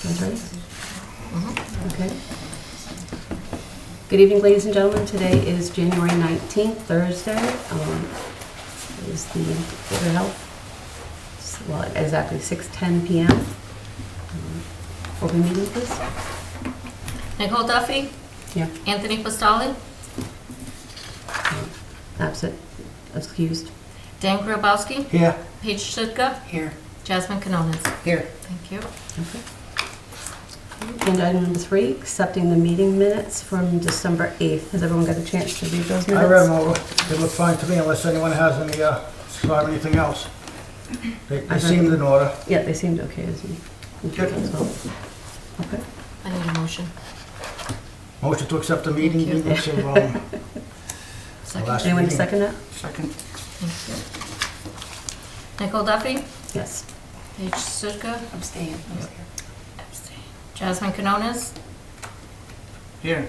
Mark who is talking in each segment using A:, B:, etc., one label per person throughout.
A: Guys ready? Okay. Good evening, ladies and gentlemen. Today is January 19th, Thursday. It is the Board of Health. Well, exactly 6:10 p.m. Open meeting, please.
B: Nicole Duffy,
A: Yeah.
B: Anthony Postoli,
A: Absent. Excused.
B: Dan Grabowski,
C: Here.
B: Paige Stutka,
C: Here.
B: Jasmine Canones.
C: Here.
B: Thank you.
A: Okay. Agenda item number 3, accepting the meeting minutes from December 8th. Has everyone got a chance to read those minutes?
C: I read them over. They look fine to me unless anyone has any, saw anything else. They seemed in order.
A: Yeah, they seemed okay as well. Okay.
B: I need a motion.
C: Motion to accept the meeting
B: Thank you.
C: minutes of,
B: Second.
C: last
A: Anyone to
C: meeting.
A: second that?
C: Second.
B: Thank you. Nicole Duffy,
A: Yes.
B: Paige Stutka,
D: Abstain.
B: Jasmine Canones,
C: Here.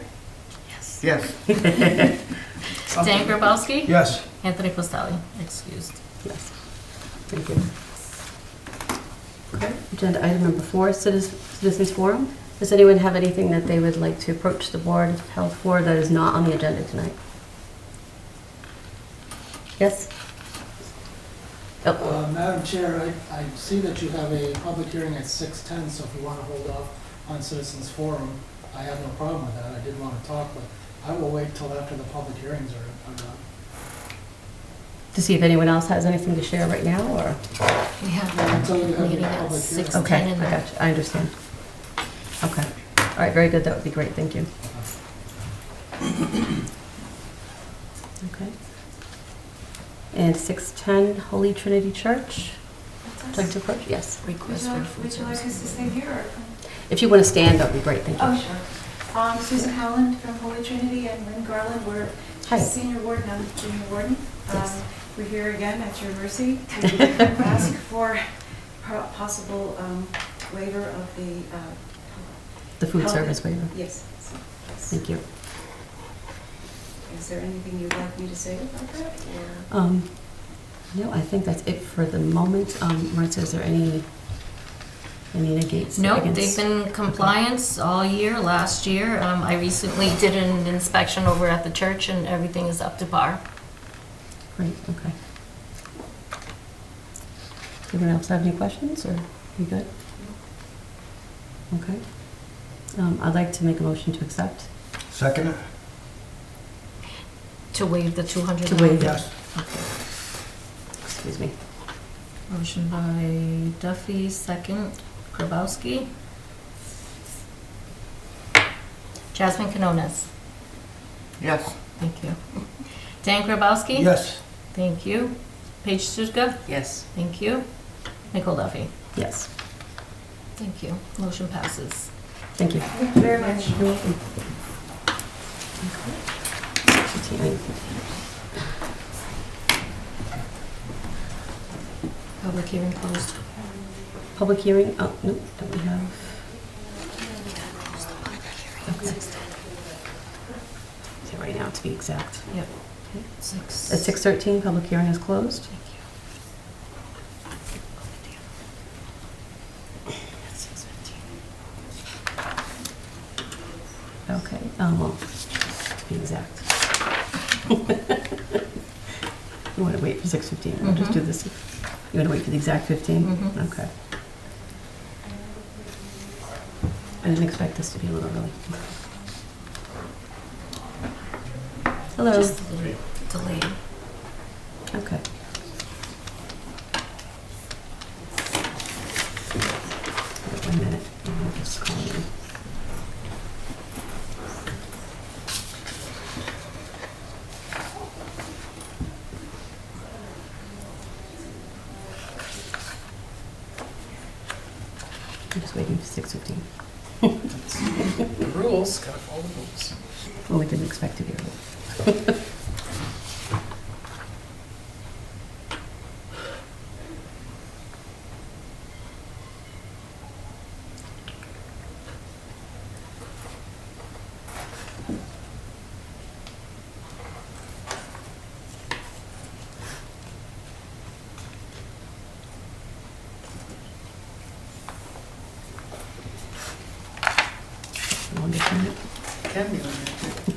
B: yes.
C: Yes.
B: Dan Grabowski,
C: Yes.
B: Anthony Postoli, excused.
A: Yes. Thank you. Okay. Agenda item number 4, Citizens Forum. Does anyone have anything that they would like to approach the Board of Health for that is not on the agenda tonight? Yes? Oh,
E: Madam Chair, I see that you have a public hearing at 6:10, so if you want to hold off on Citizens Forum, I have no problem with that. I did want to talk, but I will wait till after the public hearings are done.
A: to see if anyone else has anything to share right now, or?
B: We have
E: Until you
B: a
E: have
B: meeting
E: your
B: at
E: public hearing.
B: 6:10
A: Okay,
B: in
A: I
B: there.
A: got you. I understand. Okay. All right, very good. That would be great. Thank you. Okay. And 6:10, Holy Trinity Church. Would you like to approach? Yes.
B: Request for food
D: Would you like us to
B: services.
D: stay here or?
A: If you want to stand, that would be great. Thank you.
D: Oh, sure. Susan Howland from Holy Trinity and Lynn Garland. We're
A: Hi.
D: senior warden, I'm junior warden.
A: Yes.
D: We're here again at your mercy to ask for possible waiver of
A: The food
D: Health-
A: service waiver.
D: yes.
A: Thank you.
D: Is there anything you'd like me to say about that? Or?
A: No, I think that's it for the moment. Marissa, is there any negates?
B: No,
A: against-
B: they've been in compliance all year, last year. I recently did an inspection over at the church and everything is up to par.
A: Great, okay. Anyone else have any questions, or you good? Okay. I'd like to make a motion to accept.
C: Second.
B: To waive the $200.
A: To waive it.
C: Yes.
A: Excuse me.
B: Motion by Duffy, second Grabowski. Jasmine Canones.
C: Yes.
B: Thank you. Dan Grabowski.
C: Yes.
B: Thank you. Paige Stutka.
C: Yes.
B: Thank you. Nicole Duffy.
A: Yes,
B: Thank you. Motion passes.
A: thank you.
D: Thank you very much.
A: You're welcome. Okay.
B: Public hearing closed.
A: Public hearing, oh, no, don't we have? Okay. So right now, to be exact.
B: Yep.
A: Okay.
B: Six.
A: At 6:13, public hearing is closed.
B: Thank you.
A: At 6:15. Okay, well, to be exact. You want to wait for 6:15, or just do this? You want to wait for the exact 15?
B: Mhm.
A: Okay. I didn't expect this to be a little early. Hello.
B: Just a little delayed.
A: Okay. Wait 1 minute. I'm just calling in. I'm just waiting for 6:15.
F: The rules, gotta follow the rules.
A: Well, we didn't expect to be early.
E: can be on here.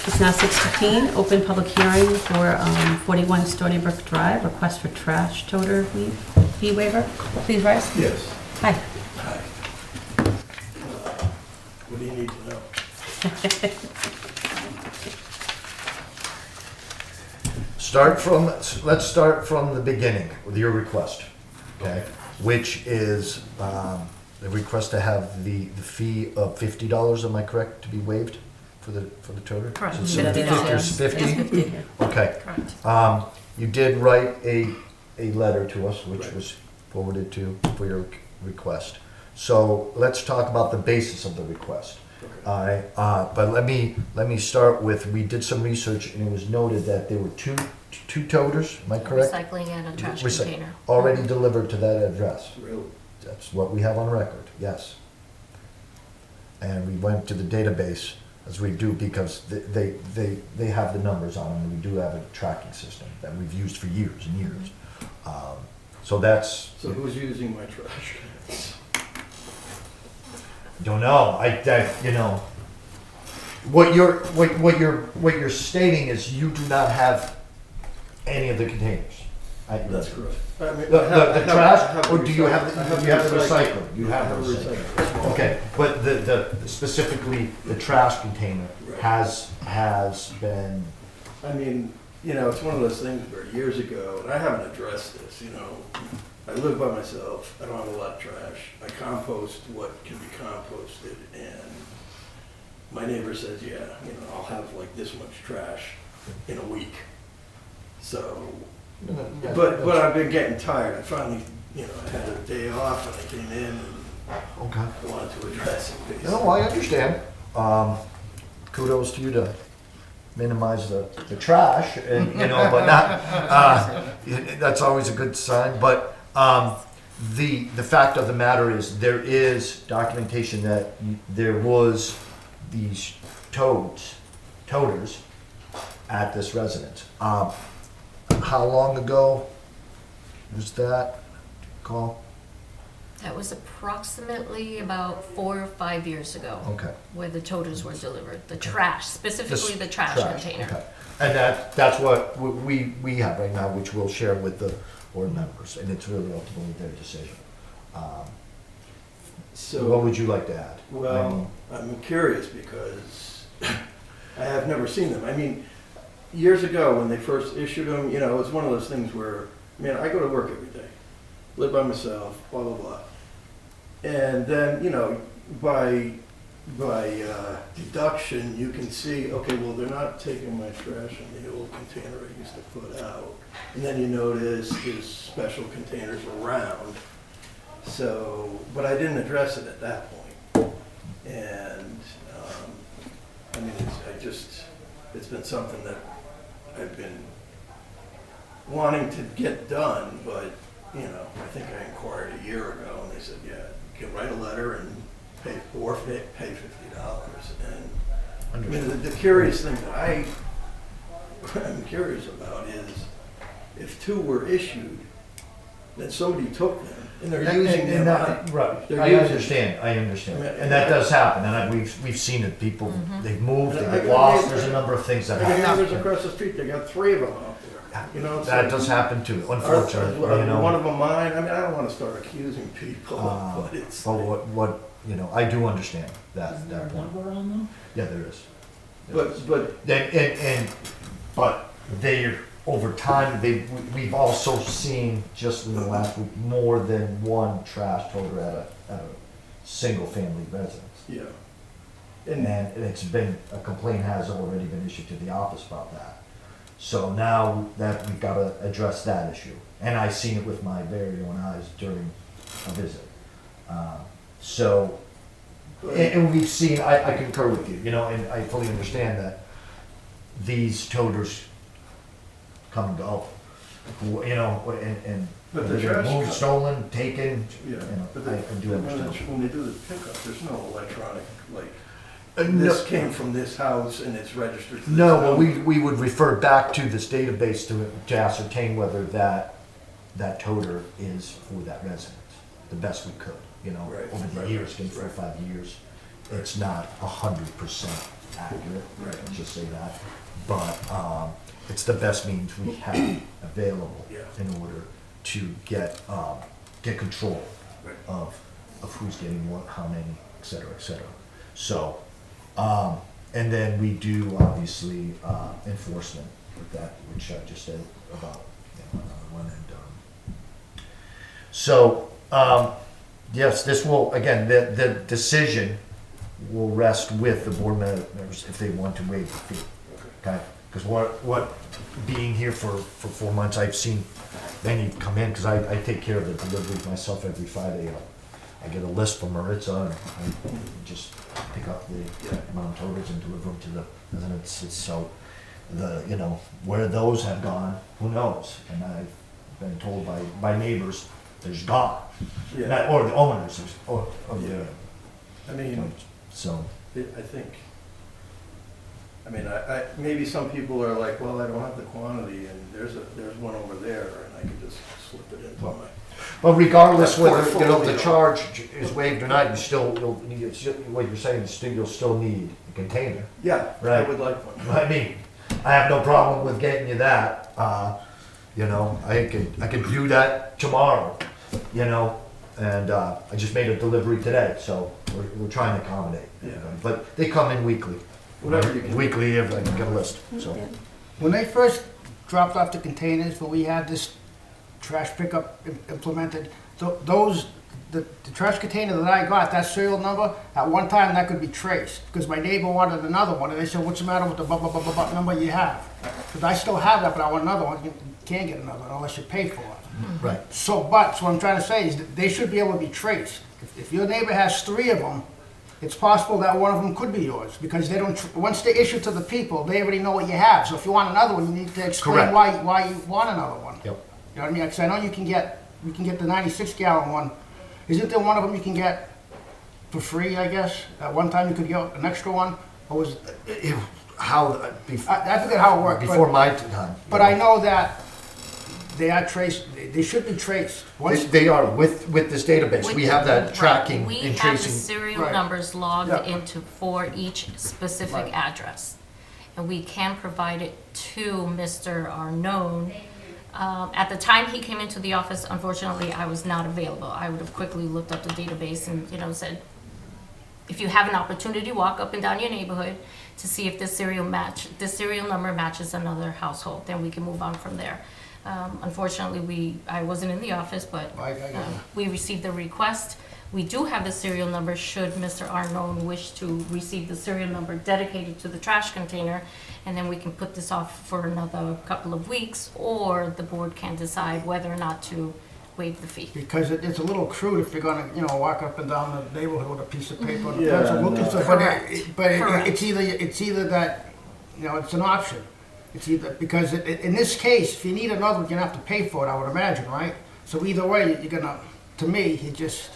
A: It's now 6:15, open public hearing for 41 Stony Brook Drive, request for trash toter fee waiver. Please rise.
G: Yes.
A: Hi.
G: Hi. What do you need to know? Let's start from the beginning with your request, okay? Which is the request to have the fee of $50, am I correct, to be waived for the toter?
B: Correct.
G: So
A: $50,
G: 50
A: yes.
G: is 50?
A: Yes, 50, yeah.
G: Okay.
B: Correct.
G: You did write a letter to us, which Right. was forwarded to for your request. So let's talk about the basis of the request. Okay. All right, but let me start with, we did some research and it was noted that there were two toters, am I correct?
B: Recycling and a trash
G: Recy-
B: container.
G: Already delivered to that address. Really?
C: That's what we have on record, yes. And we went to the database, as we do, because they have the numbers on them, and we do have a tracking system that we've used for years and years. So that's,
G: So who's using my trash cans?
C: don't know, you know, what you're stating is you do not have any of the containers.
G: That's correct. I mean,
C: The
G: I have- I
C: trash,
G: have
C: or do you have,
G: I
C: you have the recycling? You have the
G: recycling.
C: recycling. Okay, but the specifically, the trash container
G: Right.
C: has been,
G: I mean, you know, it's one of those things where years ago, and I haven't addressed this, you know, I live by myself, I don't have a lot of trash, I compost what can be composted, and my neighbor says, yeah, you know, I'll have like this much trash in a week. So, but I've been getting tired, I finally, you know, I had a day off and I came in and
C: okay.
G: I wanted to address it, basically.
C: No, I understand. Kudos to you to minimize the trash, and, you know, but not, that's always a good sign, but, the fact of the matter is, there is documentation that there was these toters at this residence. How long ago was that call?
B: That was approximately about 4 or 5 years ago,
C: Okay.
B: where the toters were delivered. The trash, specifically the trash container.
C: Okay. And that's what we have right now, which we'll share with the board members, and it's really ultimately their decision. What
G: So,
C: would you like to add? I
G: well,
C: mean,
G: I'm curious because I have never seen them. I mean, years ago when they first issued them, you know, it was one of those things where, man, I go to work every day, live by myself, blah, blah, blah. And then, you know, by deduction, you can see, okay, well, they're not taking my trash in the old container I used to put out. And then you notice there's special containers around. So, but I didn't address it at that point. And, I mean, it's been something that I've been wanting to get done, but, you know, I think I inquired a year ago and they said, yeah, you can write a letter and pay $50. And I mean, the curious thing that I'm curious about is if 2 were issued, then somebody took them and they're using them.
C: Right,
G: They're
C: I
G: using-
C: understand,
G: I mean,
C: and that does happen, and we've seen it, people, they've moved, they
G: I
C: get
G: got
C: lost,
G: neighbors-
C: there's a number of things that
G: I got neighbors
C: happen.
G: across the street, they got 3 of them out there. You know, it's
C: That
G: like,
C: does happen too,
G: are
C: unfortunately, you
G: one
C: know.
G: of them mine? I mean, I don't want to start accusing people, but it's.
C: But what, you know, I do understand
E: Isn't there
C: that
E: a
C: point.
E: number on them?
C: Yeah, there is. There is.
G: But
C: But they, over time, we've also seen, just in the last week, more than one trash toter at a single-family residence.
G: yeah,
C: And
G: and
C: it's been, a complaint has already been issued to the office about that. So now that we've got to address that issue, and I seen it with my very own eyes during a visit. So, and we've seen, I concur with you, you know, and I fully understand that these toters come and go, you know, and
G: But the
C: whether they're
G: trash
C: moved,
G: co-
C: stolen, taken,
G: yeah,
C: you know,
G: but
C: I do understand.
G: when they do the pickup, there's no electronic like this came from this house and it's registered to this
C: No, well,
G: number.
C: we would refer back to this database to ascertain whether that toter is for that residence, the best we could, you know.
G: Right,
C: Over the
G: right,
C: years, been 4 or
G: right.
C: 5 years, it's not 100% accurate,
G: Right.
C: let's just say that. But it's the best means we have available
G: Yeah.
C: in order to get control
G: Right.
C: of who's getting what, how many, et cetera, et cetera. So, and then we do obviously enforcement with that, which I just said about, you know, another one. And so, yes, this will, again, the decision will rest with the board members if they want to waive the fee. Okay? Because what being here for 4 months, I've seen many come in, because I take care of the deliveries myself every Friday. I get a list from Maritza, and I just pick up the amount of toters and deliver them to the residents. So, you know, where those have gone, who knows? And I've been told by neighbors, there's gone.
G: Yeah.
C: Not- or the owners, of the,
G: Yeah. I mean,
C: so.
G: I think, I mean, I, maybe some people are like, well, I don't have the quantity, and there's one over there, and I can just slip it into my.
C: But regardless
G: That
C: whether, you know, the
G: portfolio.
C: charge is waived or not, you'll need, what you're saying is you'll still need a container.
G: Yeah, I
C: Right.
G: would like one.
C: I mean, I have no problem with getting you that, you know, I could do that tomorrow, you know, and, I just made a delivery today, so we're trying to accommodate.
G: Yeah.
C: But they come in weekly.
G: Whatever you can.
C: Weekly, if I can get a list, so.
E: When they first dropped off the containers, when we had this trash pickup implemented, the trash container that I got, that serial number, at one time that could be traced, because my neighbor wanted another one, and they said, what's the matter with the blah, blah, blah, blah, blah number you have? Because I still have that, but I want another one. You can't get another one unless you pay for it.
C: Right.
E: So what I'm trying to say is that they should be able to be traced. If your neighbor has 3 of them, it's possible that one of them could be yours, because they don't, once they issue to the people, they already know what you have. So if you want another one, you need to explain
C: Correct.
E: why you want another one.
C: Yep.
E: You know what I mean? Because I know you can get the 96-gallon one. Isn't there one of them you can get for free, I guess? At one time you could get an extra one? Or was,
C: How,
E: I forget how it worked.
C: before my time.
E: But I know that they are traced, they should be traced. Once,
C: They are with this database. We have that tracking
B: We
C: and
B: have the
C: tracing.
B: serial
E: Right.
B: numbers logged
E: Yeah.
B: into for each specific
E: Right.
B: address. And we can provide it to Mr. Arnone. At the time he came into the office, unfortunately, I was not available. I would have quickly looked up the database and, you know, said, if you have an opportunity, walk up and down your neighborhood to see if this serial number matches another household, then we can move on from there. Unfortunately, I wasn't in the office, but
E: I got it.
B: we received the request. We do have the serial number should Mr. Arnone wish to receive the serial number dedicated to the trash container, and then we can put this off for another couple of weeks, or the board can decide whether or not to waive the fee.
E: because it's a little crude if you're gonna, you know, walk up and down the neighborhood with a piece of paper and a
G: Yeah,
E: pencil looking
G: no.
E: stuff.
B: Correct.
E: But
B: Correct.
E: it's either that, you know, it's an option. It's either, because in this case, if you need another, you're gonna have to pay for it, I would imagine, right? So either way, you're gonna, to me, you just,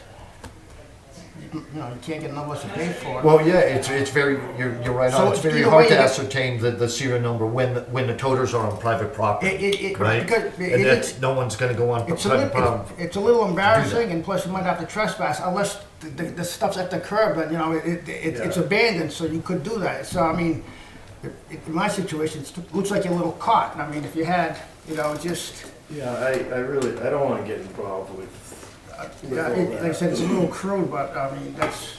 E: you know, you can't get another unless you pay for it.
C: Well, yeah, it's very, you're right
E: So
C: on. It's very
E: either
C: hard
E: way,
C: to
E: you get-
C: ascertain the serial number when the toters are on private property, right?
E: because
C: And that's, no one's gonna go on
E: It's a
C: private
E: little,
C: property.
E: it's a little embarrassing, and plus you might have to trespass unless the stuff's at the curb, and, you know, it's
G: Yeah.
E: abandoned, so you could do that. So, I mean, in my situation, it looks like you're a little caught. I mean, if you had, you know, just,
G: Yeah, I really, I don't wanna get involved with all
E: like I said, it's a
G: that.
E: little crude, but, I mean, that's.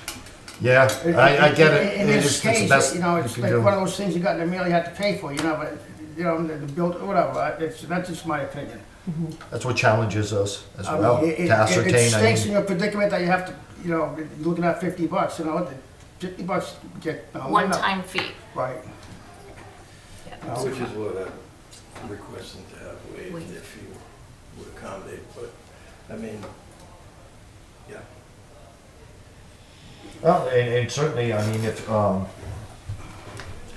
C: Yeah, I get it.
E: In
C: It
E: this
C: is, it's the
E: case,
C: best
E: you know,
C: you
E: it's
C: can
E: like
C: do.
E: one of those things you got in the mail you had to pay for, you know, but, you know, the bill, whatever, that's just my opinion.
C: That's what challenges us as
E: I
C: well,
E: mean,
C: to ascertain.
E: It
C: I
E: stinks in
C: mean,
E: your predicament that you have to, you know, you're looking at $50, you know, $50 get.
B: One-time fee.
E: Right.
B: Yeah.
G: Which is what I'm requesting to have waived
B: Waived.
G: if you would accommodate, but, I mean, yeah.
C: Well, and certainly, I mean, if,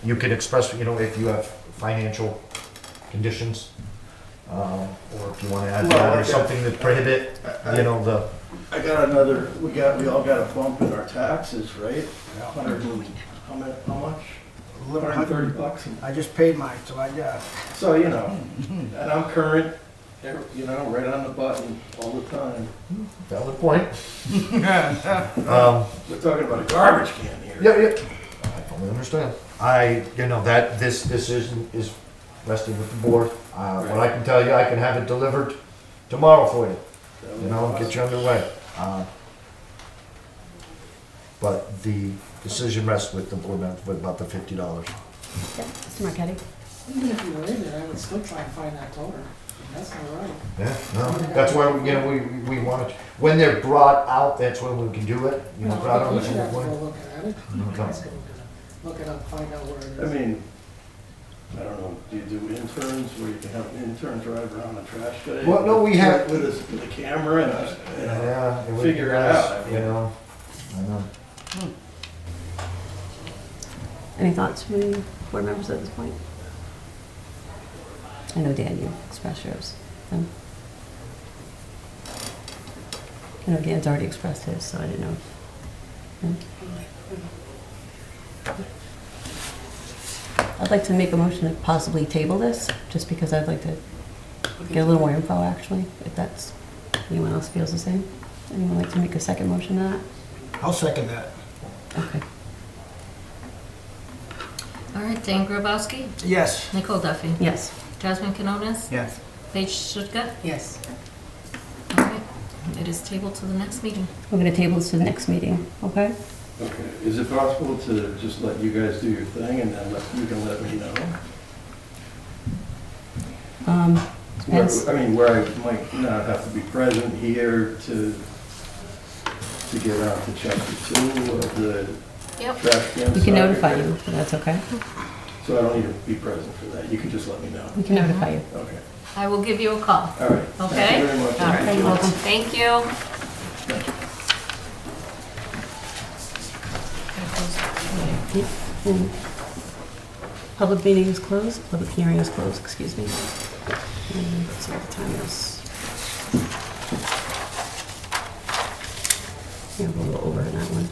C: you could express, you know, if you have financial conditions, or if you wanna add
G: Well,
C: that, or
G: okay.
C: something that prohibit, you know, the,
G: I got another, we all got a bump in our taxes, right? how much? $130.
H: I just paid mine, so I,
G: So, you know, and I'm current, you know, right on the button all the time.
C: Valid point.
G: We're talking about a garbage can here.
C: Yeah. I fully understand. That this decision is resting with the board. What I can tell you, I can have it delivered tomorrow for you. And get you underway. But the decision rests with the board members with about the $50.
A: Yeah, Mr. Marquetti?
E: Even if you waived it, I would still try and find that toter. That's not right.
C: Yeah, no, that's why, we wanted, when they're brought out, that's when we can do it. You know, brought on
E: We
C: the
E: should have to
C: board.
E: go look at it.
C: Okay.
E: Ask them to look it up, find out where it
G: I
E: is.
G: mean, I don't know, do you do interns where you can have an intern drive around a trash day?
C: Well, no, we have-
G: With a camera and just, you know,
C: Yeah, it would be
G: figure it
C: nice,
G: out.
C: you know. I know.
A: Any thoughts from any board members at this point? I know, Dan, you expressed yours. I know Dan's already expressed his, so I didn't know. I'd like to make a motion to possibly table this, just because I'd like to get a little more info, actually, if that's, anyone else feels the same? Anyone like to make a second motion to that?
H: I'll second that.
A: Okay.
B: All right, Dan Grabowski,
H: Yes.
B: Nicole Duffy,
A: Yes.
B: Jasmine Canonis,
H: Yes.
B: Paige Stutka.
A: Yes.
B: All right, it is tabled to the next meeting.
A: We're going to table this to the next meeting, okay?
G: Okay, is it possible to just let you guys do your thing and then you can let me know?
A: Depends.
G: I mean, where I might not have to be present here to get out to chapter 2 of the
B: Yep.
G: trash can.
A: We can notify you, that's okay.
G: So I don't need to be present for that, you can just let me know.
A: We can notify you.
G: Okay,
B: I will give you a call.
G: all right.
B: Okay?
G: Thank you very much.
B: All right,
A: You're welcome.
B: thank you.
A: And public meeting is closed, public hearing is closed, excuse me. And let's see what the time is. Yeah, we're a little over in that one.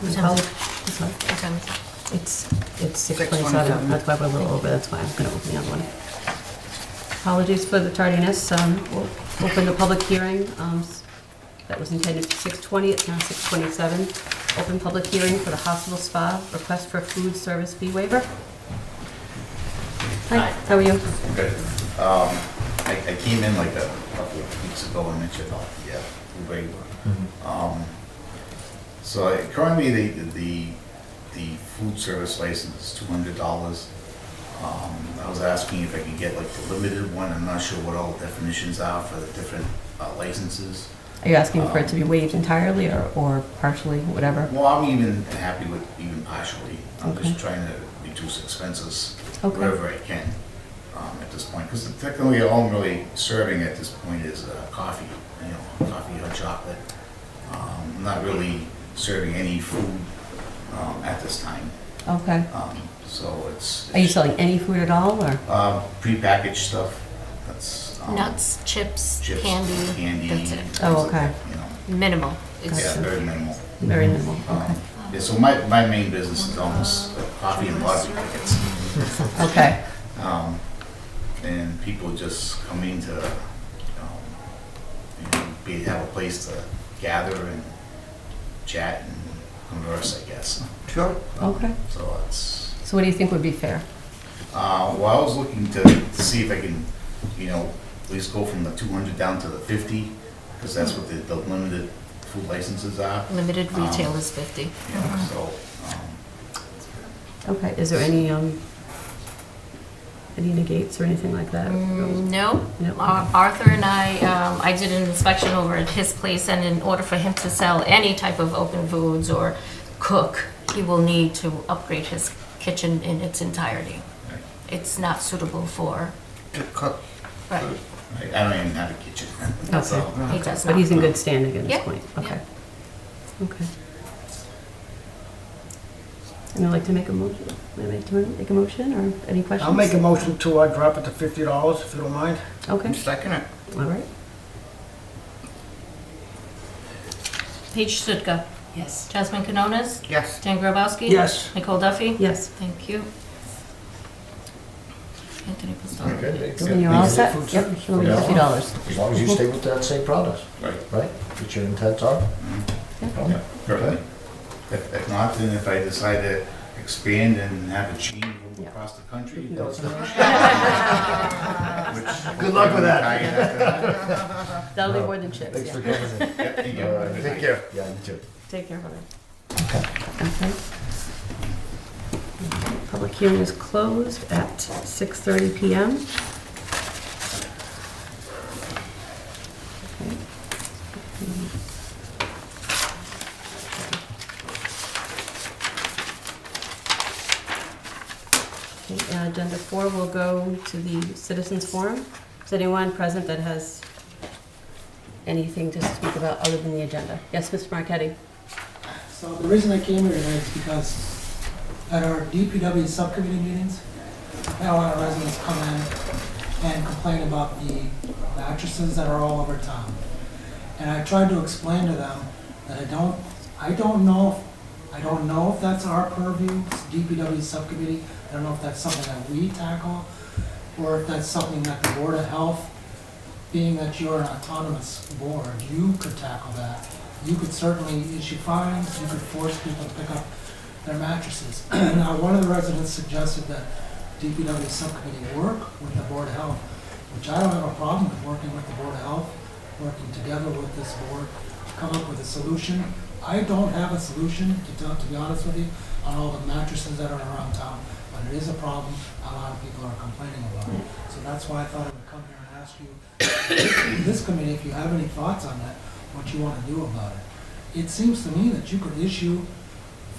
B: What time is it?
A: Sorry.
B: What time is it?
A: It's 6:27, that's why we're a little over, that's why I'm gonna open the other one. Apologies for the tardiness, we'll open the public hearing, that was intended for 6:20, it's now 6:27. Open public hearing for the hospital spa, request for food service fee waiver. Hi, how are you?
I: Good. I came in like a couple of weeks ago and mentioned about the waiver. So currently the food service license is $200. I was asking if I could get like the limited one. I'm not sure what all the definitions are for the different licenses.
A: Are you asking for it to be waived entirely or partially, whatever?
I: Well, I'm even happy with even partially. I'm
A: Okay.
I: just trying to reduce expenses
A: Okay.
I: wherever I can at this point. Because technically all I'm really serving at this point is coffee, coffee or chocolate. I'm not really serving any food at this time.
A: Okay.
I: So it's.
A: Are you selling any food at all, or?
I: Prepackaged stuff. That's.
B: Nuts, chips,
I: Chips,
B: candy, that's it.
I: things
A: Oh,
I: like
A: okay.
I: that,
B: Minimal. It's
I: Yeah, very minimal.
A: Very minimal, okay.
I: Yeah, so my main business is almost coffee and lottery tickets.
A: Okay,
I: And people just come in to, have a place to gather and chat and converse, I guess.
H: Sure.
A: okay.
I: So it's,
A: So what do you think would be fair?
I: well, I was looking to see if I can, at least go from the 200 down to the 50, because that's what the limited food licenses are.
B: limited retail is 50.
I: So,
A: Okay, is there any negates or anything like that?
B: No.
A: No?
B: Arthur and I did an inspection over at his place, and in order for him to sell any type of open foods or cook, he will need to upgrade his kitchen in its entirety.
I: Right.
B: It's not suitable for, right,
I: I don't even have a kitchen. That's
A: Okay.
I: all.
B: he does not.
A: But he's in good standing at this
B: Yep,
A: point?
B: yep.
A: Okay. Okay. And I'd like to make a motion, make a motion, or any questions?
H: I'll make a motion to drop it to $50, if you don't mind.
A: Okay,
H: Second it.
A: all right.
B: Paige Stutka,
A: Yes.
B: Jasmine Canonis?
H: Yes.
B: Dan Grabowski?
H: Yes.
B: Nicole Duffy?
A: Yes.
B: Thank you. Anthony Pistone.
C: Okay.
A: And you're all set?
H: Food
A: Yep,
H: service.
A: it'll be
C: Yeah.
A: $50.
C: As long as you stay with that same product,
I: Right.
C: right? Which your intents are.
A: Yeah.
I: Yeah, perfect. If not, then if I decide to expand and have a chain move
A: Yeah.
I: across the country,
A: You can go
I: that's.
A: somewhere.
I: which-
C: Good luck with that.
A: That'll be more than chips,
C: Thanks for
A: yeah.
C: coming in.
I: Yeah, thank you.
C: All right, take care. Yeah, you too.
A: Take care, brother. Okay. Public hearing is closed at 6:30 PM. Okay. Okay, agenda 4 will go to the citizens forum. Is anyone present that has anything to speak about other than the agenda? Yes, Mr. Marquetti?
E: So the reason I came here tonight is because at our DPW subcommittee meetings, I had a lot of residents come in and complain about the mattresses that are all over town. And I tried to explain to them that I don't know if that's our purview, DPW subcommittee. I don't know if that's something that we tackle, or if that's something that the Board of Health, being that you're an autonomous board, you could tackle that. You could certainly issue fines, you could force people to pick up their mattresses. Now, one of the residents suggested that DPW subcommittee work with the Board of Health, which I don't have a problem with working with the Board of Health, working together with this board to come up with a solution. I don't have a solution, to be honest with you, on all the mattresses that are around town, but it is a problem a lot of people are complaining about. So that's why I thought I would come here and ask you, this committee, if you have any thoughts on that, what you want to do about it. It seems to me that you could issue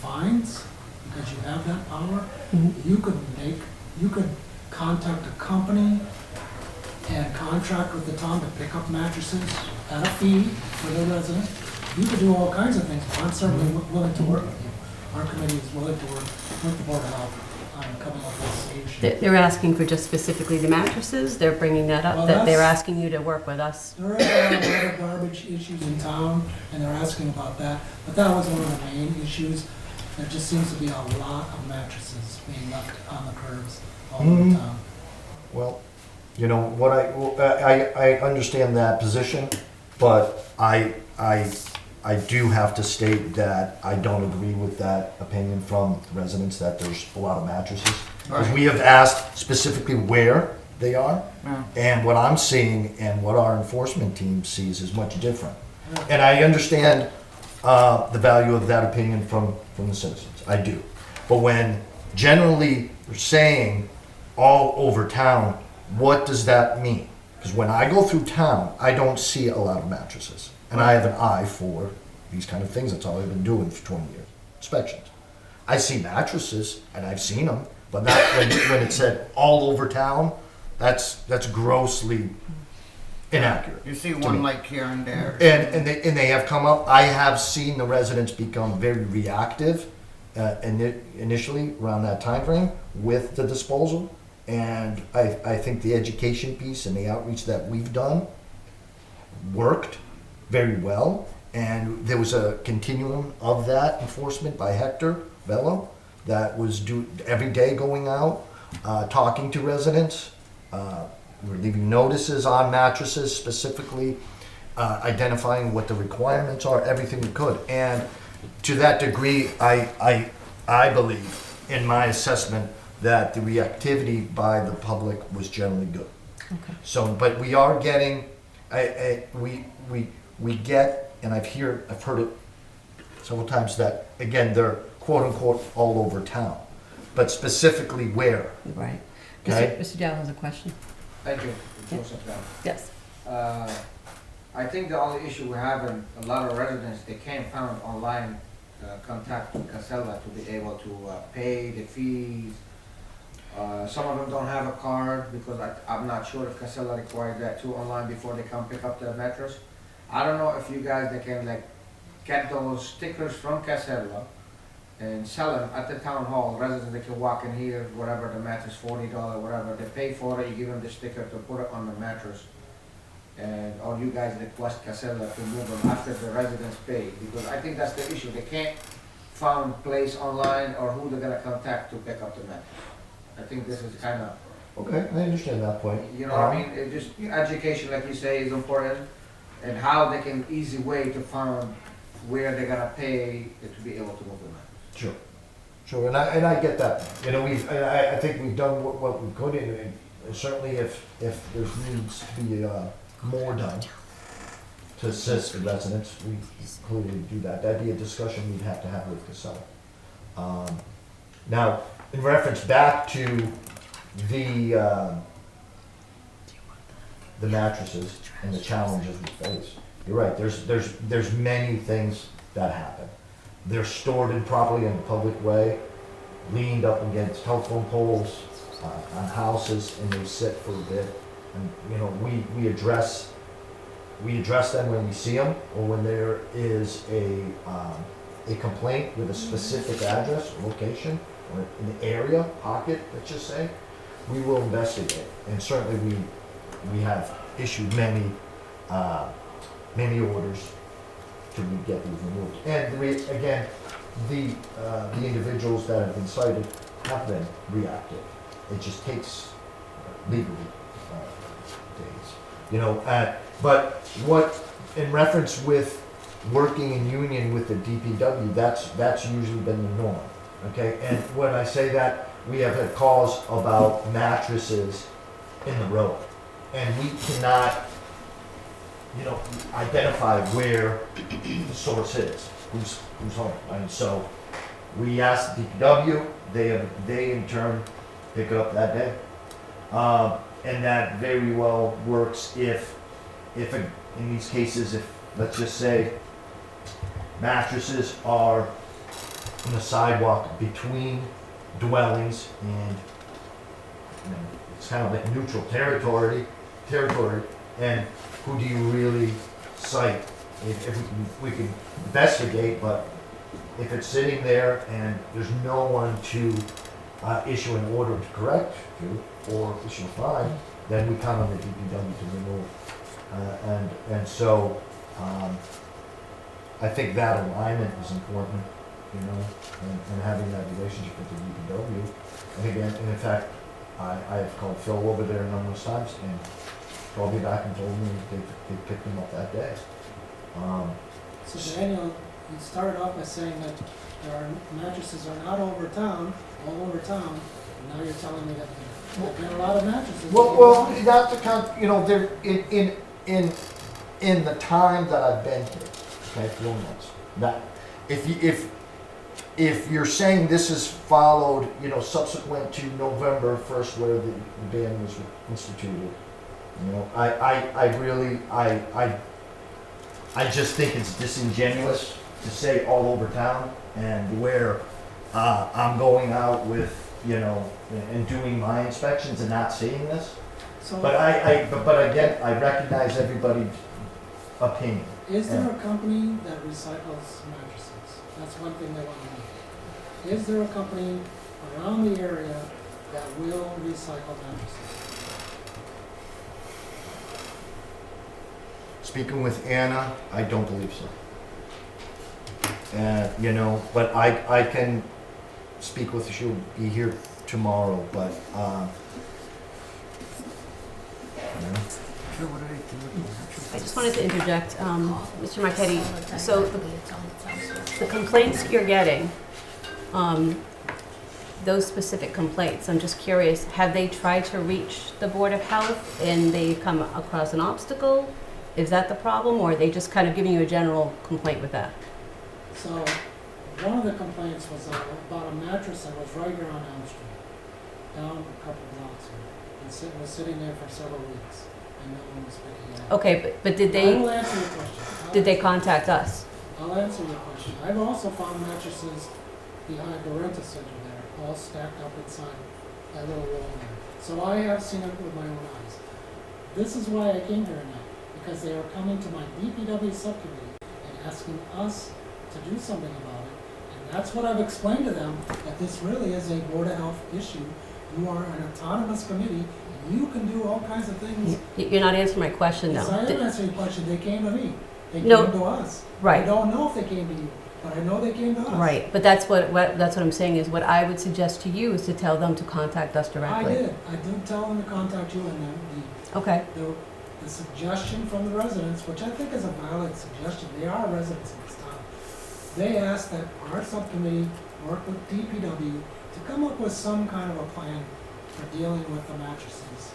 E: fines, because you have that power. You could contact a company and contract with the town to pick up mattresses at a fee for the resident. You could do all kinds of things. I'm certainly willing to work with you. Our committee is willing to work with the Board of Health on coming up with a solution.
A: They're asking for just specifically the mattresses, they're bringing that up,
E: Well,
A: that they're
E: that's-
A: asking you to work with us.
E: There is a lot of garbage issues in town, and they're asking about that, but that was one of the main issues. There just seems to be a lot of mattresses being left on the curbs all over town.
C: Well, you know, what I understand that position, but I do have to state that I don't agree with that opinion from residents that there's a lot of mattresses. Because we have asked specifically where they are, and what I'm seeing and what our enforcement team sees is much different. And I understand the value of that opinion from the citizens, I do. But when generally they're saying all over town, what does that mean? Because when I go through town, I don't see a lot of mattresses. And I have an eye for these kind of things. That's all I've been doing for 20 years. Inspections. I see mattresses, and I've seen them, but not when it said all over town, that's grossly inaccurate.
H: You see
C: to
H: one
C: me.
H: like here and there.
C: And they have come up. I have seen the residents become very reactive initially around that time frame with the disposal. And I think the education piece and the outreach that we've done worked very well. And there was a continuum of that enforcement by Hector Bello that was every day going out, talking to residents. We're leaving notices on mattresses specifically, identifying what the requirements are, everything we could. And to that degree, I believe, in my assessment, that the reactivity by the public was generally good.
A: Okay.
C: So, but we are getting, we get, and I've heard it several times that, again, they're quote unquote all over town, but specifically where?
A: Right.
C: Okay.
A: Mr. Dow has a question.
J: Thank you,
A: Yeah.
J: Joseph Brown.
A: Yes.
J: I think the only issue we're having, a lot of residents, they can't find online contact Casella to be able to pay the fees. Some of them don't have a card because I'm not sure if Casella requires that too online before they come pick up the mattress. I don't know if you guys, they can like get those stickers from Casella and sell them at the town hall. Residents, they can walk in here, whatever the mattress, $40, whatever, they pay for it, you give them the sticker to put it on the mattress. or you guys request Casella to move them after the residents pay, because I think that's the issue, they can't find place online or who they're gonna contact to pick up the mattress. I think this is kinda,
C: Okay, I understand that point.
J: you know what I mean, it just, education, like you say, is important, and how they can, easy way to find where they're gonna pay to be able to move the mattress.
C: Sure, sure, and I get that. You know, I think we've done what we could, and certainly if there's needs to be more done to assist the residents, we clearly do that. That'd be a discussion we'd have to have with Casella. Now, in reference back to the mattresses and the challenges we face, you're right, there's many things that happen. They're stored improperly in the public way, leaned up against telephone poles, on houses, and they sit for a bit. And, you know, we address them when we see them, or when there is a complaint with a specific address, location, or an area, pocket, let's just say, we will investigate. And certainly we have issued many orders to get these removed. And we, again, the individuals that have been cited have been reactive. It just takes legally days, you know. But what, in reference with working in union with the DPW, that's usually been the norm. Okay, and when I say that, we have had calls about mattresses in the road, and we cannot, you know, identify where the source is, who's home. And so we asked the DPW, they in turn pick it up that day. And that very well works if in these cases, if, let's just say, mattresses are on the sidewalk between dwellings, and you know, it's kind of like neutral territory, and who do you really cite? If we can investigate, but if it's sitting there and there's no one to issue an order to correct to, or issue a fine, then we count on the DPW to remove. And so I think that alignment is important, you know, and having that relationship with the DPW. And again, and in fact, I have called Phil over there a number of times, and called me back and told me they picked him up that day.
E: So Daniel, you started off by saying that there are mattresses are not all over town, and now you're telling me that there have been a lot of mattresses.
C: Well, not to count, you know, there in the time that I've been here, okay, 4 months. That if you're saying this is followed, you know, subsequent to November 1st, where the ban was instituted, you know, I just think it's disingenuous to say all over town, and where I'm going out with, you know, and doing my inspections and not seeing this.
E: So
C: But again, I recognize everybody's opinion.
E: is there a company that recycles mattresses? That's one thing they want to know. Is there a company around the area that will recycle mattresses?
C: Speaking with Anna, I don't believe so. You know, but I can speak with her. She'll be here tomorrow, but you know.
A: I just wanted to interject, Mr. Marchetti, so the complaints you're getting, those specific complaints, I'm just curious, have they tried to reach the Board of Health and they've come across an obstacle? Is that the problem, or are they just kind of giving you a general complaint with that?
E: So one of the complaints was about a mattress that was right here on Elm Street, down a couple of blocks here, and was sitting there for several weeks, and no one was picking it up.
A: Okay, but did
E: I will
A: they,
E: answer your question.
A: did they contact us?
E: I'll answer your question. I've also found mattresses behind the rental center there, all stacked up inside that little wall there. So I have seen it with my own eyes. This is why I came here tonight, because they are coming to my DPW subcommittee and asking us to do something about it. And that's what I've explained to them, that this really is a Board of Health issue, You are an autonomous committee, you can do all kinds of things.
A: You're not answering my question,
E: Yes, I
A: though.
E: am answering your question, they came to me, they
A: No.
E: came to us. I
A: Right.
E: don't know if they came to you, but I know they came to us.
A: Right, but that's what I'm saying is what I would suggest to you is to tell them to contact us
E: I
A: directly.
E: I did tell them to contact you, and
A: Okay,
E: the suggestion from the residents, which I think is a valid suggestion, they are residents in this town. They asked that our subcommittee work with DPW to come up with some kind of a plan for dealing with the mattresses.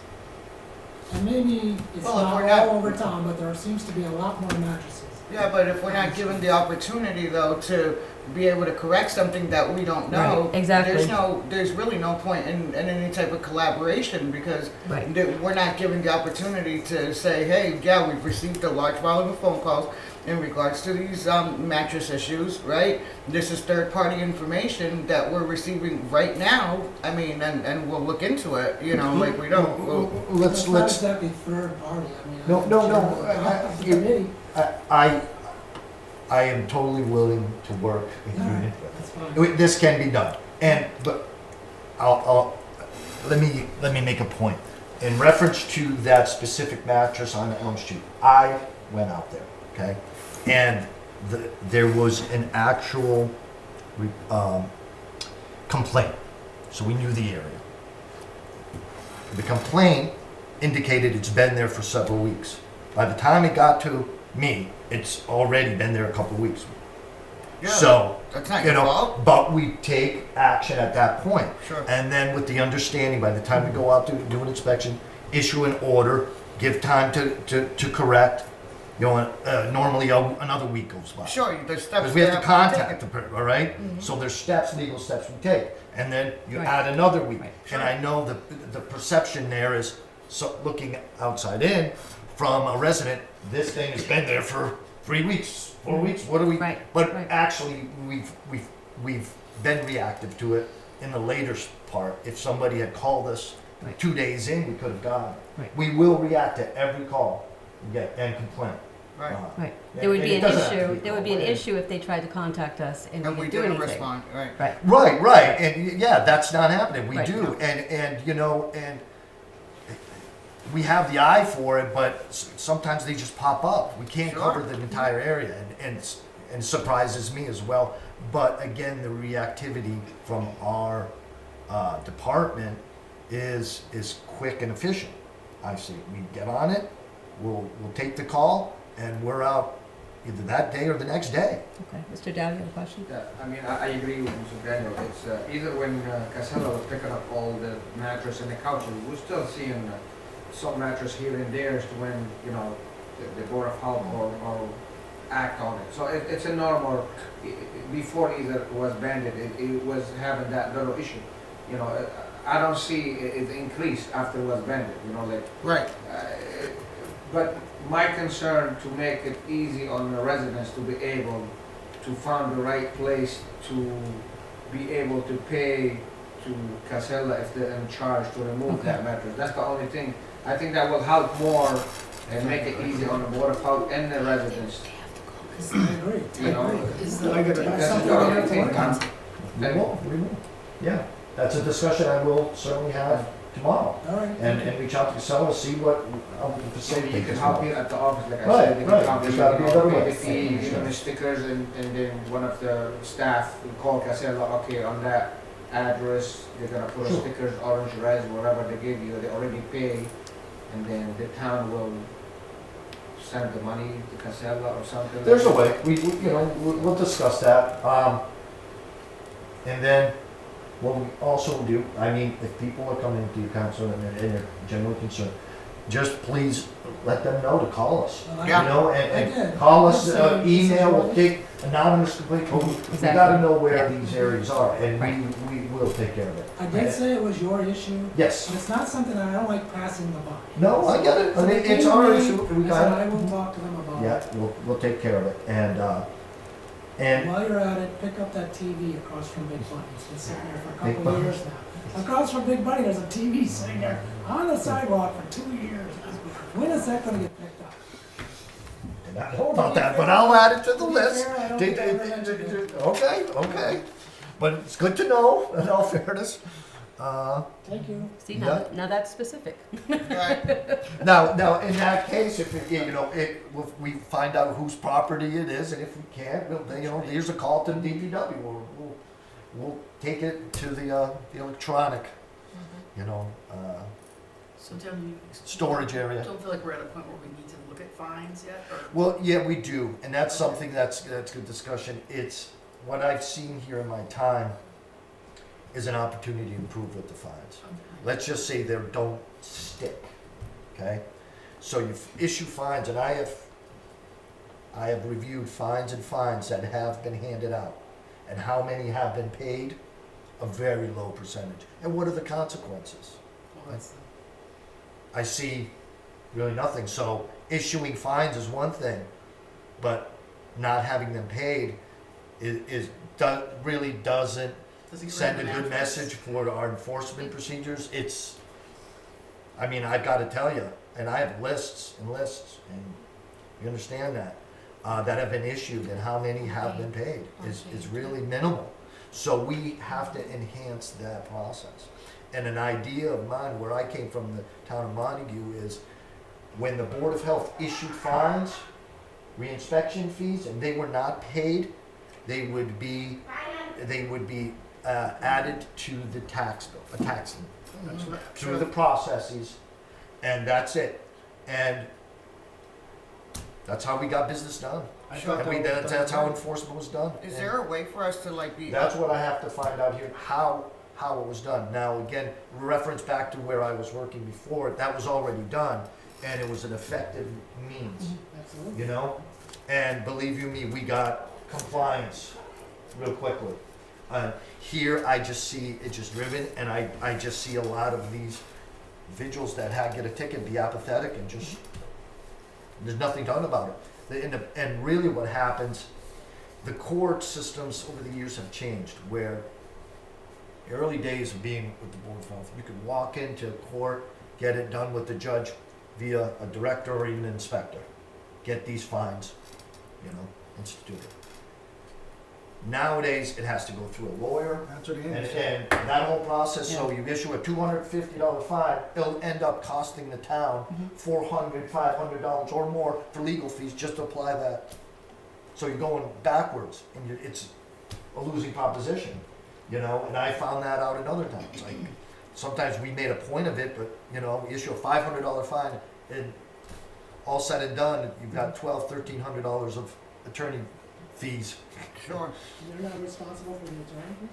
E: And maybe it's
K: Well, if
E: not
K: we're not-
E: all over town, but there seems to be a lot more mattresses.
K: Yeah, but if we're not given the opportunity though to be able to correct something that we don't know,
A: Right, exactly.
K: there's really no point in any type of collaboration because
A: right,
K: we're not given the opportunity to say, hey, yeah, we've received a large volume of phone calls in regards to these mattress issues, right? This is third-party information that we're receiving right now. I mean, and we'll look into it, you know, like we don't.
H: Let's,
E: It's not
H: let's,
E: exactly third party, I mean.
H: No,
E: I'm
H: no,
E: the
H: no,
E: chairman of the committee,
C: I am totally willing to work in
E: All right.
C: union
E: that's
C: with
E: fine.
C: it. This can be done, but let me make a point. In reference to that specific mattress on Elm Street, I went out there, okay? And there was an actual complaint, so we knew the area. The complaint indicated it's been there for several weeks. By the time it got to me, it's already been there a couple weeks.
K: Yeah,
C: So,
K: that's not
C: you
K: your
C: know,
K: fault.
C: but we take action at that point.
K: Sure.
C: And then with the understanding, by the time we go out to do an inspection, issue an order, give time to correct, you know, normally another week goes by.
K: Sure, there's steps.
C: Because we have to
K: take.
C: contact the person, all right? So there's steps, legal steps we take, and then you
A: Right.
C: add another week.
A: Right.
C: And I know the perception there is, so looking outside in, from a resident, this thing has been there for 3 weeks, 4 weeks, what do we?
A: Right,
C: But
A: right.
C: actually, we've been reactive to it in the later part. If somebody had called us
A: Right.
C: 2 days in, we could have gone.
A: Right.
C: We will react to every call we get and complaint.
K: Right.
A: right.
C: Yeah,
A: There would
C: and
A: be
C: it
A: an
C: doesn't have to
A: issue,
C: be
A: there would be an
C: called, right?
A: issue if they tried to contact us and
K: And
A: we
K: we
A: didn't do
K: didn't
A: anything.
K: respond. Right.
A: Right,
C: Right, and yeah, that's not happening. We
A: Right.
C: do, and you know, and we have the eye for it, but sometimes they just pop up. We can't
K: Sure.
C: cover the entire area, and surprises me as well. But again, the reactivity from our department is quick and efficient. I see. We get on it. We'll take the call, and we're out either that day or the next day.
A: okay. Mr. Dow, you have a question?
J: Yeah, I mean, I agree with Mr. Daniel. It's either when Casella was picking up all the mattress and the couches, we're still seeing some mattress here and there as to when, you know, the Board of Health or act on it. So it's a normal, before either it was banned, it was having that little issue. You know, I don't see it increase after it was banned, you know, like,
K: Right.
J: but my concern to make it easy on the residents to be able to find the right place to be able to pay to Casella if they're in charge to remove that mattress. That's the only thing. I think that will help more and make it easy on the Board of Health and the residents,
E: I agree,
J: you know.
H: I gotta-
J: That's
E: Something
J: the
E: we
J: only
E: have to
J: thing.
E: work on.
C: We will. Yeah, that's a discussion I will certainly have tomorrow.
E: All right.
C: And reach out to Casella, see what, how we can
J: Maybe
C: facilitate
J: you can
C: this.
J: help me at the office, like I
C: Right,
J: said, they
C: right.
J: can help me,
C: There's gotta be a better way.
J: pay the fees, and the stickers, and then one of the staff will call Casella, okay, on that address, they're gonna put
C: Sure.
J: stickers, orange, red, whatever they give you, they already pay, and then the town will send the money to Casella or something.
C: There's a way, you know, we'll discuss that. And then, what we also do, I mean, if people are coming to your council and they're generally concerned, just please let them know to call us.
E: Well, I-
C: You know,
E: I
C: and
E: did.
C: call us,
E: Yes, this is
C: email, we'll
E: what-
C: take anonymous complaint, we
A: Exactly.
C: gotta know where
A: Yeah.
C: these areas are, and
A: Right.
C: we will take care of it.
E: I did say it was your issue,
C: Yes,
E: but it's not something I don't like passing the buck.
C: no, I get it, I mean, it's our issue, we
E: I said
C: got
E: I
C: it.
E: will talk to them about it.
C: Yeah, we'll take care of it, and
E: While you're at it, pick up that TV across from Big Bunny. It's been sitting there for a
C: Big
E: couple of
C: Bunny?
E: years now. Across from Big Bunny, there's a TV sitting there on the sidewalk for 2 years. When is that gonna get picked up?
C: and I don't know about that, but I'll add it to the
E: To be
C: list.
E: fair, I don't think I ever mentioned it.
C: Okay, but it's good to know, in all fairness.
E: Thank you.
A: See,
C: Yeah.
A: now that's specific.
K: Right.
C: Now, in that case, if if we find out whose property it is, and if we can't, here's a call to the DPW. We'll take it to the electronic,
F: So tell me,
C: storage area.
F: don't feel like we're at a point where we need to look at fines yet, or?
C: Well, yeah, we do, and that's something that's good discussion. It's what I've seen here in my time is an opportunity to improve with the fines.
F: Okay.
C: Let's just say they don't stick, okay? So you issue fines, and I have reviewed fines that have been handed out, and how many have been paid, a very low percentage. And what are the consequences?
F: Well, that's,
C: I see really nothing. So issuing fines is one thing, but not having them paid really doesn't
F: does he
C: send a
F: grant
C: good
F: an access?
C: message for our enforcement procedures. I've got to tell you, and I have lists and lists, and you understand that, that have been issued, and how many have been paid is really minimal. So we have to enhance that process. And an idea of mine, where I came from, the town of Montague, is when the Board of Health issued fines, reinspection fees, and they were not paid, they would be added to the tax bill, a tax through the processes, and that's it. And that's how we got business done.
H: I thought
C: And
H: that was
C: that's how
H: done.
C: enforcement was done.
K: Is
C: And
K: there a way for us to like be?
C: that's what I have to find out here, how it was done. Now, again, reference back to where I was working before, that was already done, and it was an effective means,
E: Absolutely.
C: And believe you me, we got compliance real quickly. Here, I just see it just driven, and I just see a lot of these individuals that get a ticket be apathetic and just, there's nothing done about it. And really what happens, the court systems over the years have changed, where the early days of being with the Board of Health, you could walk into court, get it done with the judge via a director or even an inspector, get these fines, instituted. Nowadays, it has to go through a lawyer,
H: That's what
C: and,
H: Andy said.
C: and that whole process, so you issue a $250 fine, it'll end up costing the town $400, $500 or more for legal fees just to apply that. So you're going backwards, and it's a losing proposition, and I found that out at other times. Like, sometimes we made a point of it, but, we issue a $500 fine, and all said and done, you've got $1,200, $1,300 of attorney fees.
K: Sure.
E: They're not responsible for the attorney?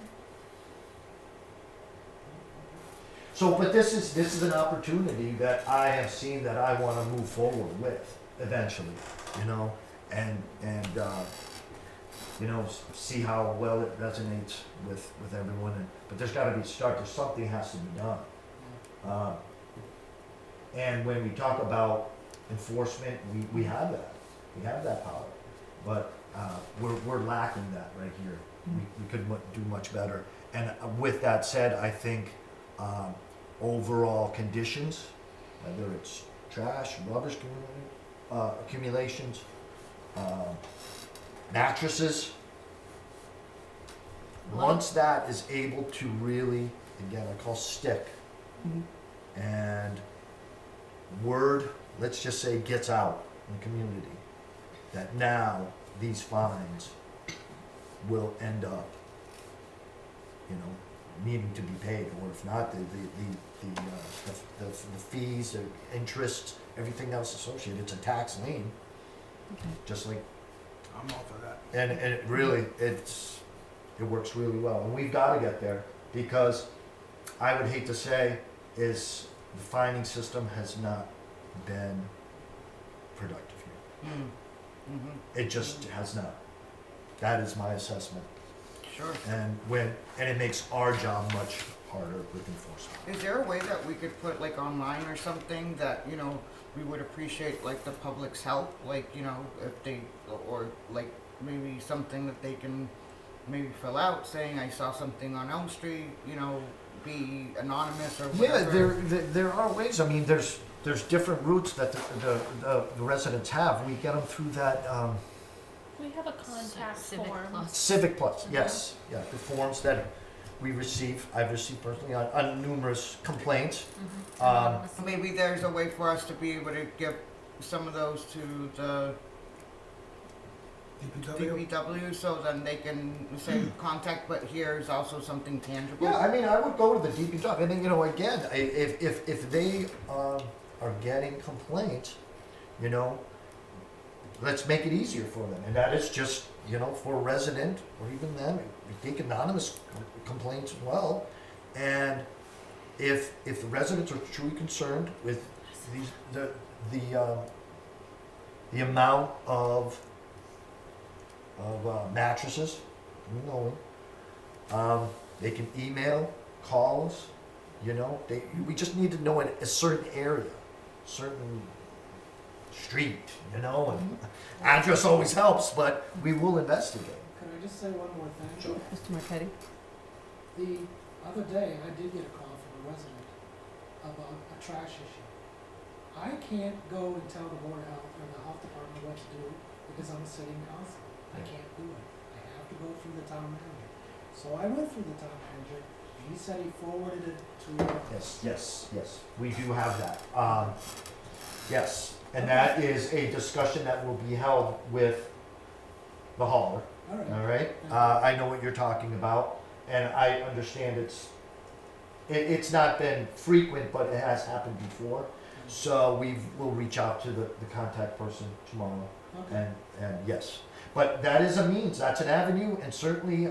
C: So, but this is an opportunity that I have seen that I want to move forward with eventually, and see how well it resonates with everyone. But there's got to be a start. There's something has to be done. And when we talk about enforcement, we have that. We have that power, but we're lacking that right here. We could do much better. And with that said, I think overall conditions, whether it's trash, rubbish accumulations, mattresses, once that is able to really, again, I call stick, and word, let's just say, gets out in the community, that now these fines will end up, needing to be paid, or if not, the fees, the interest, everything else associated. It's a tax lien, just like,
H: I'm all for that.
C: and it really, it works really well, and we've got to get there, because I would hate to say is the fining system has not been productive here. It just has not. That is my assessment.
K: Sure.
C: And it makes our job much harder with enforcement.
K: Is there a way that we could put like online or something that, we would appreciate like the public's help? Like, if they, or like maybe something that they can maybe fill out saying, I saw something on Elm Street, be anonymous or whatever.
C: Yeah, there are ways. I mean, there's different routes that the residents have. We get them through that
L: We have a contact
B: Civic
L: form.
B: Plus.
C: Civic Plus. Yes, yeah, the forms that I've received personally on numerous complaints.
K: Maybe there's a way for us to be able to give some of those to the
H: DPW?
K: DPW so then they can say contact, but here's also something tangible.
C: Yeah, I mean, I would go to the DPW, and then, you know, again, if they are getting complaints, you know, let's make it easier for them, and that is just, you know, for a resident, or even them, take anonymous complaints as well, and if the residents are truly concerned with these, the amount of mattresses, you know, they can email, call us, you know, we just need to know in a certain area, certain street, you know, and address always helps, but we will investigate.
E: Can I just say one more thing?
C: Sure.
A: Mr. Marquetti?
E: The other day, I did get a call from a resident about a trash issue. I can't go and tell the Board of Health or the Health Department what to do because I'm a sitting council. I can't do it. I have to go through the town manager. So I went through the town manager, and he said he forwarded it to...
C: Yes, we do have that. Yes, and that is a discussion that will be held with the hauler,
E: All right.
C: all right? I know what you're talking about, and I understand it's not been frequent, but it has happened before. So we'll reach out to the contact person tomorrow,
E: Okay.
C: and yes. But that is a means, that's an avenue, and certainly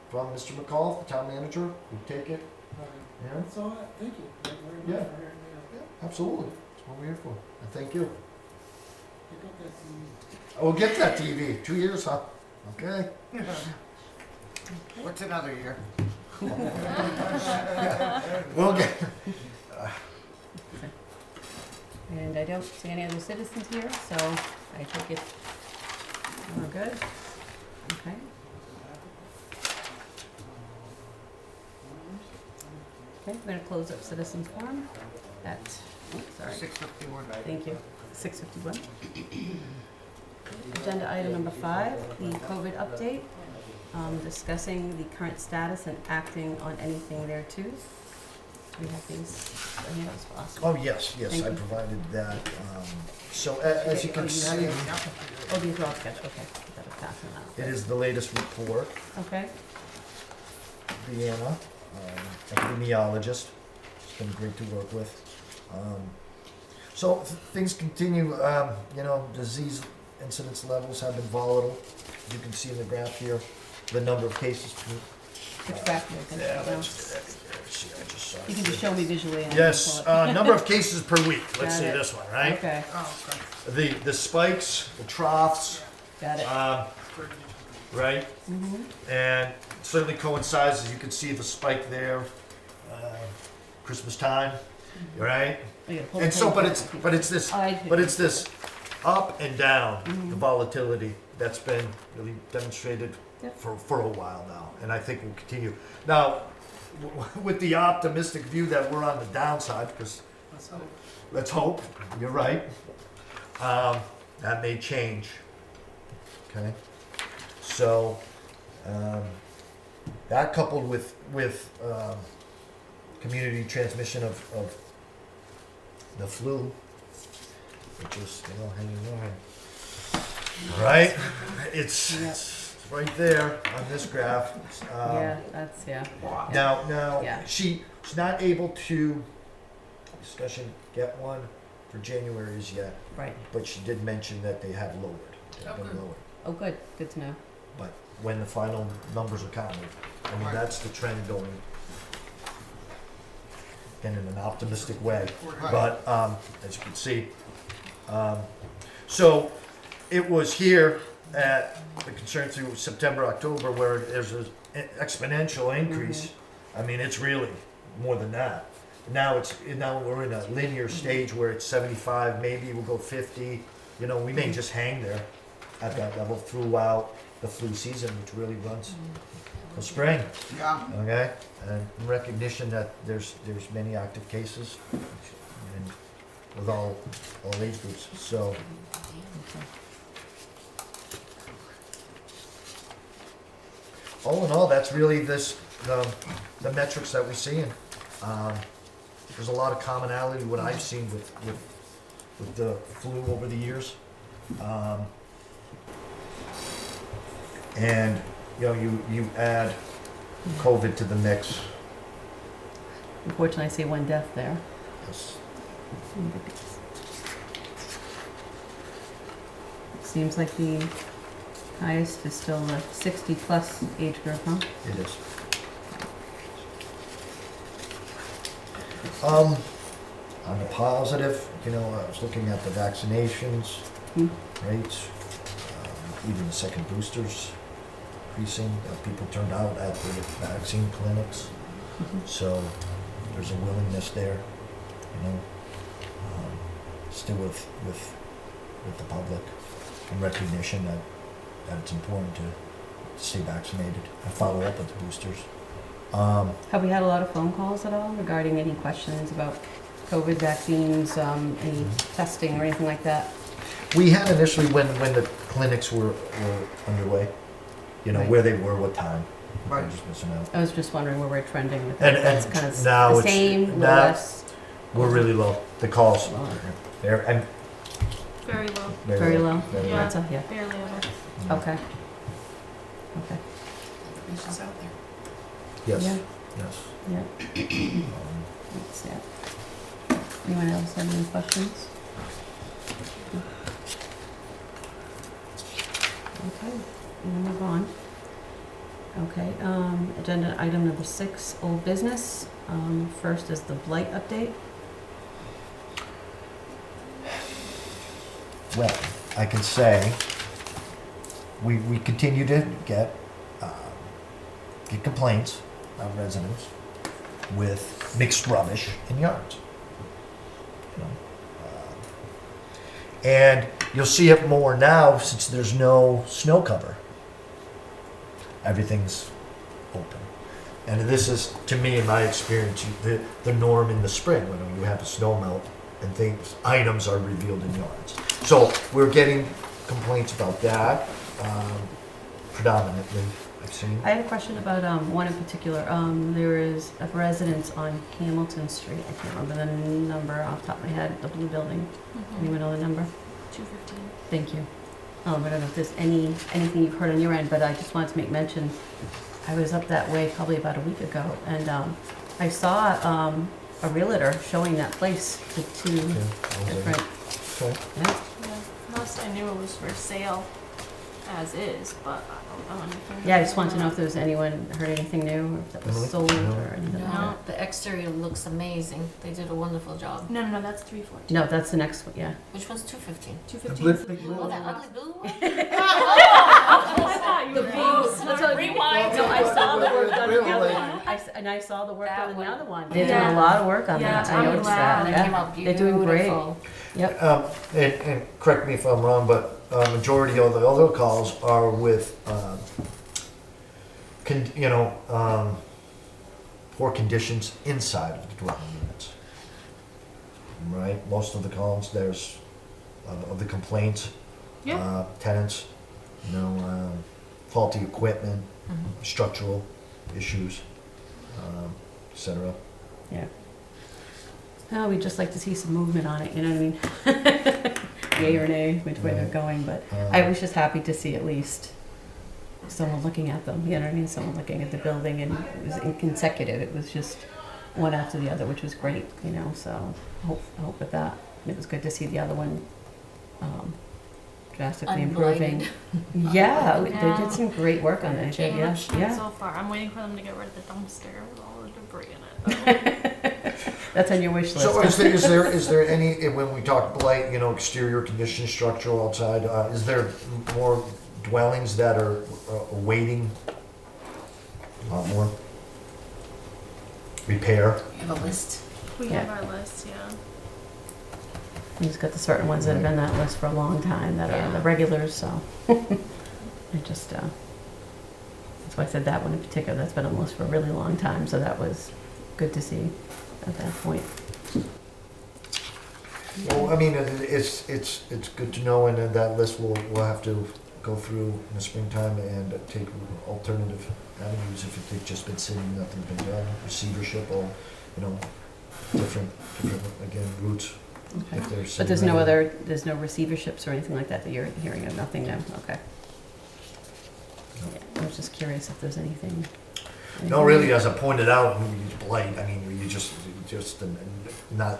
C: from Mr. McCall, the town manager, we take it,
E: All right.
C: you know?
E: So, thank you very much
C: Yeah.
E: for hearing me out.
C: Yeah, absolutely, that's what we're here for, and thank you.
E: Pick up that TV.
C: We'll get that TV, 2 years, huh? Okay.
K: What's another year?
C: We'll get,
A: And I don't see any other citizens here, so I take it we're good. Okay. Okay, we're gonna close up citizens forum at, sorry,
K: 6:51.
A: thank you, 6:51. Agenda item number 5, the COVID update, discussing the current status and acting on anything thereto. Do we have these handy as possible?
C: oh, yes,
A: Thank
C: I
A: you.
C: provided that. So as you can see,
A: Oh, these are all sketched, okay. That'll pass them out.
C: it is the latest report.
A: Okay,
C: Deanna, epidemiologist. It's been great to work with. So things continue, you know, disease incidence levels have been volatile. You can see in the graph here, the number of cases.
A: which graph are you gonna
C: Yeah,
A: show now?
C: let's see, I just saw it.
A: You can just show me visually. and I can
C: Yes,
A: pull it.
C: number of cases per week. Let's
A: Got
C: see
A: it.
C: this one, right?
A: Okay,
C: The spikes, the troughs,
A: got it.
C: right? And certainly coincides, as you can see the spike there, Christmas time, right?
A: Oh, you gotta pull
C: And
A: the
C: so,
A: page
C: but
A: back.
C: it's this,
A: Oh, I
C: but
A: do.
C: it's this up and down, the volatility that's been really demonstrated
A: Yep.
C: for a while now, and I think will continue. Now, with the optimistic view that we're on the downside, because let's hope, you're right, that may change, okay? So, that coupled with community transmission of the flu, which is, you know, hanging on. Right? It's right there on this graph.
A: Yeah, that's, yeah.
C: Now,
A: Yeah.
C: she's not able to, discussion, get one for January as yet,
A: Right.
C: but she did mention that they have lowered. They've been lowered.
A: Oh, good, good to know.
C: But when the final numbers are counted, I mean, that's the trend going in an optimistic way. But as you can see, so it was here at the concern through September, October, where there's an exponential increase. I mean, it's really more than that. Now we're in a linear stage where it's 75, maybe we'll go 50. You know, we may just hang there at that level throughout the flu season, which really runs till spring.
K: Yeah.
C: Okay, and in recognition that there's many active cases and with all age groups. So all in all, that's really this the metrics that we see, and there's a lot of commonality what I've seen with the flu over the years. And you add COVID to the mix.
A: Unfortunately, I see one death there.
C: Yes.
A: It seems like the highest is still the 60-plus age group, huh?
C: It is. On the positive, I was looking at the vaccinations
A: Hmm.
C: rates, even the second boosters increasing. People turned out at the vaccine clinics, so there's a willingness there, still with the public, and recognition that it's important to stay vaccinated and follow up with the boosters.
A: Have we had a lot of phone calls at all regarding any questions about COVID vaccines, any testing or anything like that?
C: We had initially when the clinics were underway,
A: Right.
C: where they were, what time.
K: Right.
C: We're just missing out.
A: I was just wondering where we're trending with
C: And-
A: that. That's
C: and
A: kind of
C: now
A: the
C: it's-
A: same,
C: now-
A: less.
C: We're really low. The calls,
A: Low.
C: they're and
L: Very low,
A: Very low.
C: Very
L: Yeah.
C: low.
A: That's a, yeah.
L: barely ever.
A: Okay. Okay.
F: Information's out there.
C: Yes,
A: Yeah.
C: yes.
A: Yeah. That's it. Anyone else have any questions? Okay, we'll move on. Okay, agenda item number 6, old business. First is the blight update.
C: Well, I can say we continue to get complaints of residents with mixed rubbish in yards. And you'll see it more now since there's no snow cover. Everything's open. And this is, to me, in my experience, the norm in the spring when you have a snow melt and items are revealed in yards. So we're getting complaints about that, predominantly, I've seen.
A: I had a question about one in particular. There is a residence on Hamilton Street. I can't remember the number off the top of my head, the blue building. Anyone know the number?
L: 215.
A: Thank you. I don't know if there's anything you've heard on your end, but I just wanted to make mention. I was up that way probably about a week ago, and I saw a realtor showing that place to two different.
C: Okay.
A: Yeah.
L: Yeah, last I knew it was for sale as is, but I don't know anything.
A: Yeah, I just wanted to know if there was anyone heard anything new, or if that was
C: Emily?
A: sold
C: No.
A: or anything. like
B: No, the exterior looks amazing. They did a wonderful job.
L: No, that's 314.
A: that. No, that's the next one. Yeah.
B: Which one's 215?
L: 215.
B: Oh, that ugly blue one?
L: I thought you were
A: That's what-
L: rewind.
A: No, I saw the work done on the other
C: Really?
A: one. I saw the work
B: That
A: done on the
B: one.
A: other one. They're doing
L: Yeah.
A: a lot of work on
L: Yeah,
A: that. I
L: I'm
A: noticed
L: glad.
A: that.
B: And it
A: Yeah.
B: came out
A: They're doing great.
B: beautiful.
A: Yep.
C: And correct me if I'm wrong, but majority of the other calls are with, poor conditions inside of the dwelling units. Right? Most of the calls, there's, of the complaints,
L: Yeah.
C: tenants, faulty equipment,
B: Mhm.
C: structural issues, et cetera.
A: Yeah. Oh, we'd just like to see some movement on it, you know what I mean? Yay or nay, which way they're
C: Right.
A: going, but I was just happy to see at least someone looking at them, you know what I mean? Someone looking at the building, and it was consecutive. It was just one after the other, which was great, so hope with that. And it was good to see the other one drastically improving.
B: Unblighted.
A: Yeah, they
L: Yeah.
A: did some great work on it.
L: It
A: Yeah,
L: looks good
A: yeah.
L: so far. I'm waiting for them to get rid of the dumpster with all the debris in it.
A: That's on your wish list.
C: So is there any, when we talk blight, exterior condition, structural outside, is there more dwellings that are awaiting more repair?
B: You have a list?
L: We
A: Yeah.
L: have our list, yeah.
A: You just got the certain ones that have been on that list for a long time that are the regulars, so. I just, that's why I said that one in particular, that's been on the list for a really long time, so that was good to see at that point.
C: Well, I mean, it's good to know, and then that list we'll have to go through in the springtime and take alternative avenues if they've just been sitting, nothing's been done, receivership or, different, again, routes.
A: Okay.
C: If they're
A: But
C: sitting
A: there's no
C: there.
A: there's no receiverships or anything like that that you're hearing of, nothing, no, okay. Yeah, I was just curious if there's anything.
C: No, really, as I pointed out, blight, I mean, you just, not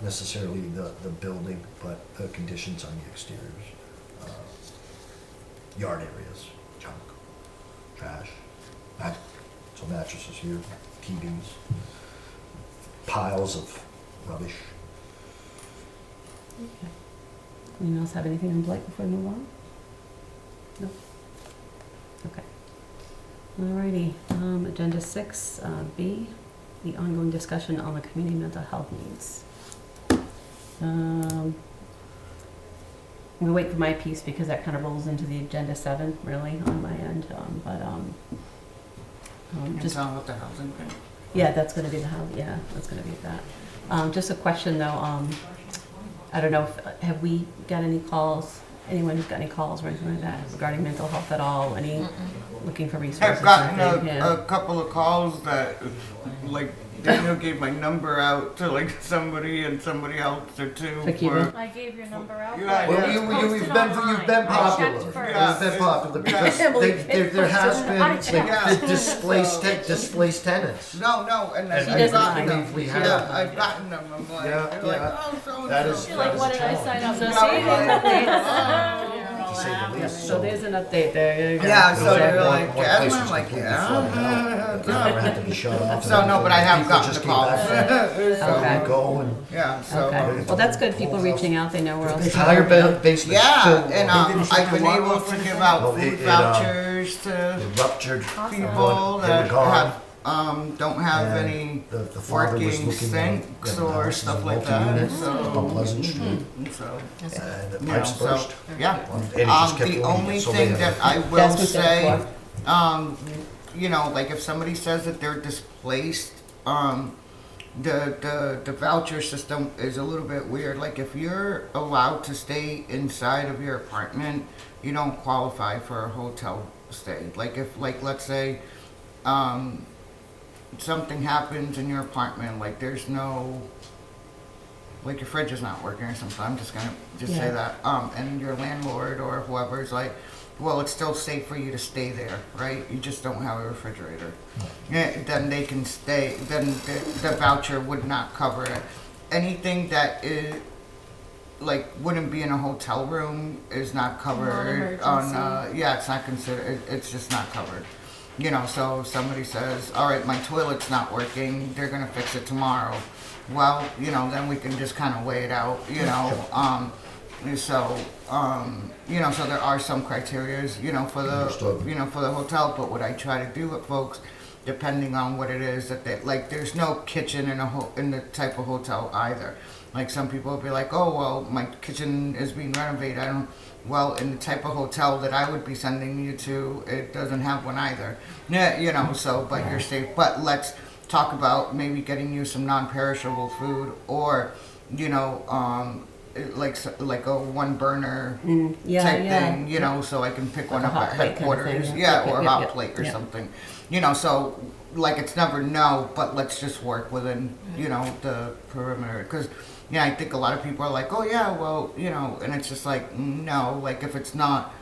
C: necessarily the building, but the conditions on the exteriors. Yard areas, junk, trash, some mattresses here, TVs, piles of rubbish.
A: Okay. Anyone else have anything on blight before we move on? No? Okay. Alrighty, agenda 6, B, the ongoing discussion on the community mental health needs. I'm gonna wait for my piece because that kind of rolls into the agenda 7, really, on my end,
K: It's
A: just,
K: on with the housing thing.
A: yeah, that's gonna be the house, yeah, that's gonna be that. Just a question though, I don't know, have we got any calls, anyone who's got any calls or anything like that regarding mental health at all, looking for resources?
K: I've gotten
A: or anything? Yeah.
K: a couple of calls that, like, Daniel gave my number out to like somebody and somebody else or two.
A: For Cuba?
L: I gave your number out.
K: Yeah,
L: but
K: yeah.
L: it was
C: Well, you've
L: posted
C: been
L: online. I
C: popular.
L: checked first.
K: Yeah.
C: You've been popular because
A: Yeah, well,
C: there has been
L: I checked.
C: displaced tenants.
K: No, and
C: And
A: She
K: I've
A: doesn't
K: gotten
A: mind.
K: them.
C: We have.
K: Yeah, I've gotten them. I'm like,
C: Yeah,
K: they're like,
C: yeah.
K: oh, so
C: That
K: and
C: is-
K: so.
L: You're like, what did I sign up for?
K: Yeah,
L: See?
C: To say the least.
A: So there's an update there. You go.
K: Yeah, so
C: One-
K: they're
C: one
K: like,
C: place
K: yeah,
C: was
K: I'm like,
C: completely
K: yeah.
C: flooded out. The tower had to be shut off.
K: So no, but I have
C: People
K: gotten
C: just
K: the
C: came
K: calls.
C: back.
K: So,
A: Okay.
C: Go and
K: yeah, so.
A: Okay, well, that's good, people reaching out, they know where else. to
C: entire
A: go.
C: basement.
K: Yeah,
C: filled
K: and
C: with-
K: I've been able to give out
C: No,
K: food
C: it,
K: vouchers to
C: It ruptured.
K: people
C: They were
K: that
C: gone.
K: have, don't have
C: And
K: any
C: the father was
K: working
C: looking
K: sinks
C: at the
K: or
C: house as a
K: stuff like that,
C: multi-unit
K: so.
C: on Pleasant Street,
K: So,
C: and the
K: you know,
C: pipes
K: so,
C: burst.
K: yeah.
C: And it just kept
K: The
C: going,
K: only
C: so
K: thing
C: they had-
K: that I will
A: That's what they're
K: say,
A: for.
K: you know, like if somebody says that they're displaced, the voucher system is a little bit weird. Like if you're allowed to stay inside of your apartment, you don't qualify for a hotel stay. Like if, like, let's say, something happens in your apartment, like there's no, like your fridge is not working or something, I'm just gonna say
A: Yeah.
K: that, and your landlord or whoever is like, well, it's still safe for you to stay there, right? You just don't have a refrigerator. Yeah, then they can stay, then the voucher would not cover it. Anything that is, like, wouldn't be in a hotel room is not covered on,
L: Non-emergency.
K: yeah, it's not considered, it's just not covered. You know, so if somebody says, all right, my toilet's not working, they're gonna fix it tomorrow. Well, you know, then we can just kind of weigh it out, you know, so, you know, so there are some criterias, you know, for the,
C: Understood.
K: you know, for the hotel, but what I try to do with folks, depending on what it is that they, like, there's no kitchen in in the type of hotel either. Like, some people will be like, oh, well, my kitchen is being renovated, well, in the type of hotel that I would be sending you to, it doesn't have one either. Yeah, you know, so, but you're safe, but let's talk about maybe getting you some non-perishable food, or, you know, like a one burner
A: Yeah,
K: type
A: yeah.
K: thing, you know, so I can pick one
A: Like a
K: up
A: hot
K: at
A: plate kind of
K: headquarters,
A: thing,
K: yeah,
A: yeah.
K: or a
A: Yep,
K: hot
A: yep,
K: plate or
A: yep.
K: something, you know, so, like, it's never no, but let's just work within, you know, the perimeter, because, yeah, I think a lot of people are like, oh yeah, well, you know, and it's just like, no, like, if it's not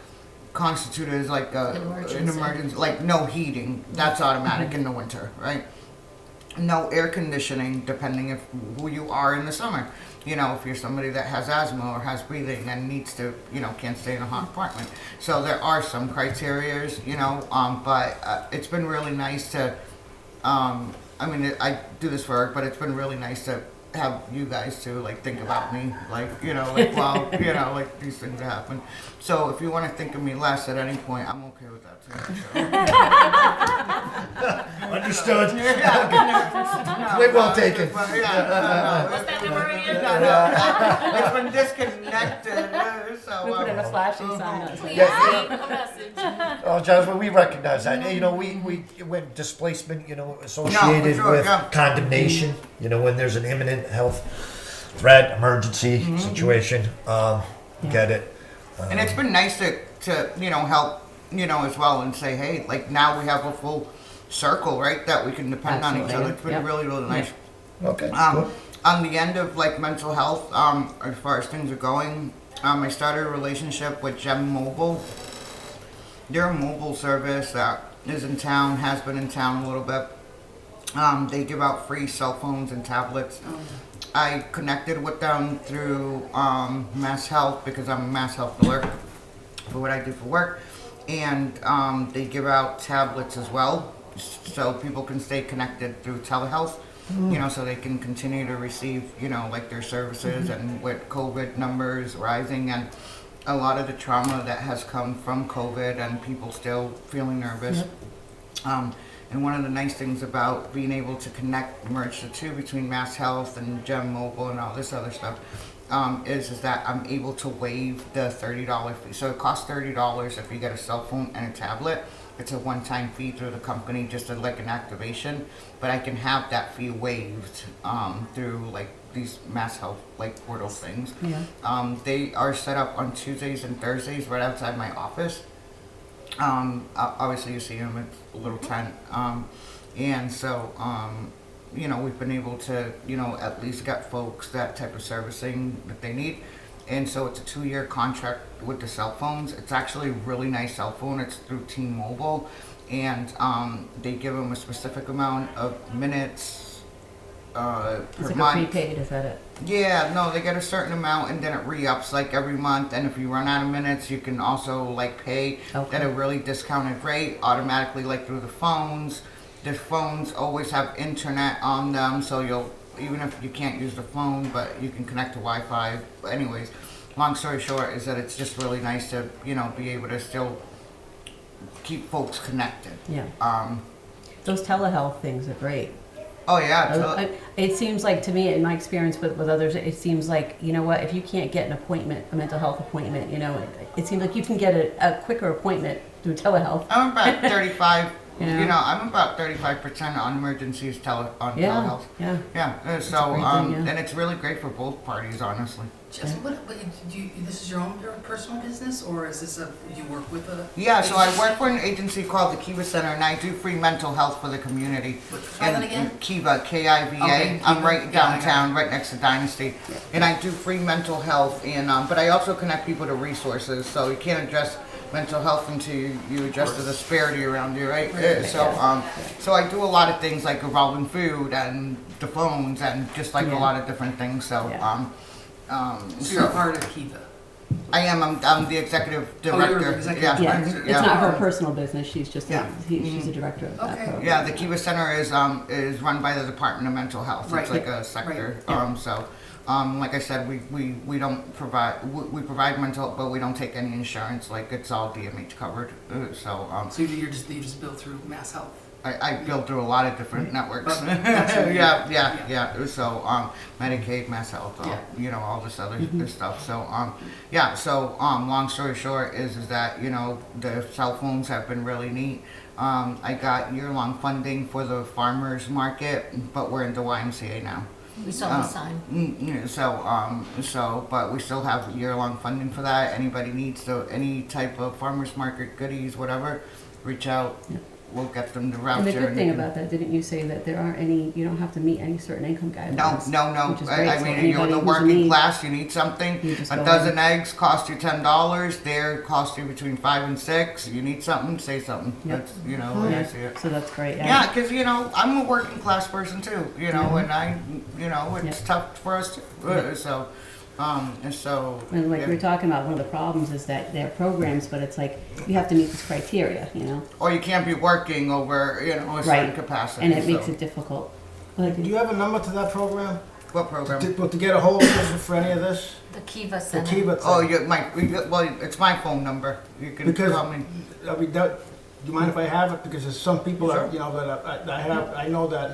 K: constituted as like an emergency, like no heating, that's automatic in the winter, right? No air conditioning, depending if who you are in the summer. You know, if you're somebody that has asthma or has breathing and needs to, you know, can't stay in a hot apartment. So there are some criterias, you know, but it's been really nice to, I mean, I do this for work, but it's been really nice to have you guys to, like, think about me, like, you know, like, well, you know, like, these things happen. So if you want to think of me less at any point, I'm okay with that too. So.
C: Understood.
K: No,
C: Way well taken.
K: But, yeah,
B: What's that number again?
K: no. It's been disconnected, so.
A: We put in a flashing sign.
B: Please
C: Yeah.
B: leave a message.
C: Oh, Jasmine, we recognize that. You know, we when displacement, you know, associated
K: sure,
C: with
K: yeah.
C: condemnation. You know, when there's an imminent health threat, emergency situation. Get it.
K: And it's been nice to help, as well and say, hey, like now we have a full circle, right, that we can depend on each
A: Absolutely,
K: other. It's been
A: yep.
K: really, really nice.
C: Okay, good.
K: On the end of like mental health, as far as things are going, I started a relationship with Gem Mobile. They're a mobile service that is in town, has been in town a little bit. They give out free cell phones and tablets. I connected with them through Mass Health because I'm a Mass Health alert for what I do for work. And they give out tablets as well, so people can stay connected through telehealth. So they can continue to receive, like their services. And with COVID numbers rising and a lot of the trauma that has come from COVID and people still feeling nervous. And one of the nice things about being able to merge the two between Mass Health and Gem Mobile and all this other stuff, is that I'm able to waive the $30 fee. So it costs $30 if you get a cell phone and a tablet. It's a one-time fee through the company, just like an activation, but I can have that fee waived through like these Mass Health like portal things.
A: Yeah.
K: They are set up on Tuesdays and Thursdays right outside my office. Obviously you see them, it's a little tent. And so, we've been able to, at least get folks that type of servicing that they need. And so it's a 2-year contract with the cell phones. It's actually a really nice cell phone. It's through T-Mobile. And they give them a specific amount of minutes per
A: It's like
K: month.
A: a prepaid, is that it?
K: Yeah, no, they get a certain amount and then it re-ups like every month. And if you run out of minutes, you can also like pay at a really discounted rate automatically, like through the phones. The phones always have internet on them, so even if you can't use the phone, but you can connect to Wi-Fi. But anyways, long story short is that it's just really nice to, be able to still keep folks connected.
A: Yeah. Those telehealth things are great.
K: Oh yeah.
A: It seems like to me, in my experience with others, it seems like, if you can't get an appointment, a mental health appointment, it seems like you can get a quicker appointment through telehealth.
K: I'm about 35.
A: Yeah.
K: I'm about 35% on emergencies telehealth.
A: Yeah.
K: Yeah. So, and it's really great for both parties, honestly.
F: Just this is your personal business, or is this you work with a?
K: Yeah, so I work for an agency called the Kiva Center, and I do free mental health for the community.
F: Try that again?
K: Kiva, K-I-V-A.
F: Okay,
K: I'm
F: Kiva.
K: right downtown, right next to Dynasty, and I do free mental health. And but I also connect people to resources, so you can't address mental health until you address the disparity around you, right? So I do a lot of things like revolving food and the phones and just like a lot of different things. So
F: So you're a part of Kiva.
K: I am. I'm the executive director.
F: you're the executive
K: Yeah.
F: director.
A: It's not her personal business. She's just
K: Yeah.
A: she's a director of that
F: Okay.
A: program.
K: Yeah, the Kiva Center is run by the Department of Mental Health.
F: Right.
K: It's like a sector.
F: Right.
K: Like I said, we don't provide we provide mental, but we don't take any insurance. Like it's all DMH covered. So
F: So you just build through Mass Health.
K: I build through a lot of different networks.
F: But that's what you-
K: yeah. So Medicaid, Mass Health, all this other this stuff. So long story short is that the cell phones have been really neat. I got year-long funding for the farmers market, but we're in the YMCA now.
B: We saw the sign.
K: But we still have year-long funding for that. Anybody needs any type of farmers market goodies, whatever, reach out.
A: Yeah.
K: We'll get them the voucher.
A: And the good thing about that, didn't you say that there aren't any, you don't have to meet any certain income guidelines?
K: No.
A: Which is great.
K: I
A: So
K: mean, you're in the
A: anybody who's in
K: working
A: need,
K: class, you need something.
A: you just
K: A
A: go
K: dozen
A: in.
K: eggs cost you $10. There cost you between 5 and 6. You need something, say something.
A: Yep.
K: That's when I see it.
A: So that's great.
K: Yeah, because I'm a working class person too. And I, it's tough for us too.
A: And like we were talking about, one of the problems is that they're programs, but it's like, you have to meet this criteria,
K: Or you can't be working over, a certain
A: Right.
K: capacity.
A: And it makes it difficult.
H: Do you have a number to that program?
K: What program?
H: To get a hold of this for any of this?
B: The Kiva
H: The
B: Center.
H: Kiva
K: Oh,
H: thing.
K: it's my phone number. You can
H: Because,
K: call me.
H: do you mind if I have it? Because there's some people
K: Sure.
H: that I know that,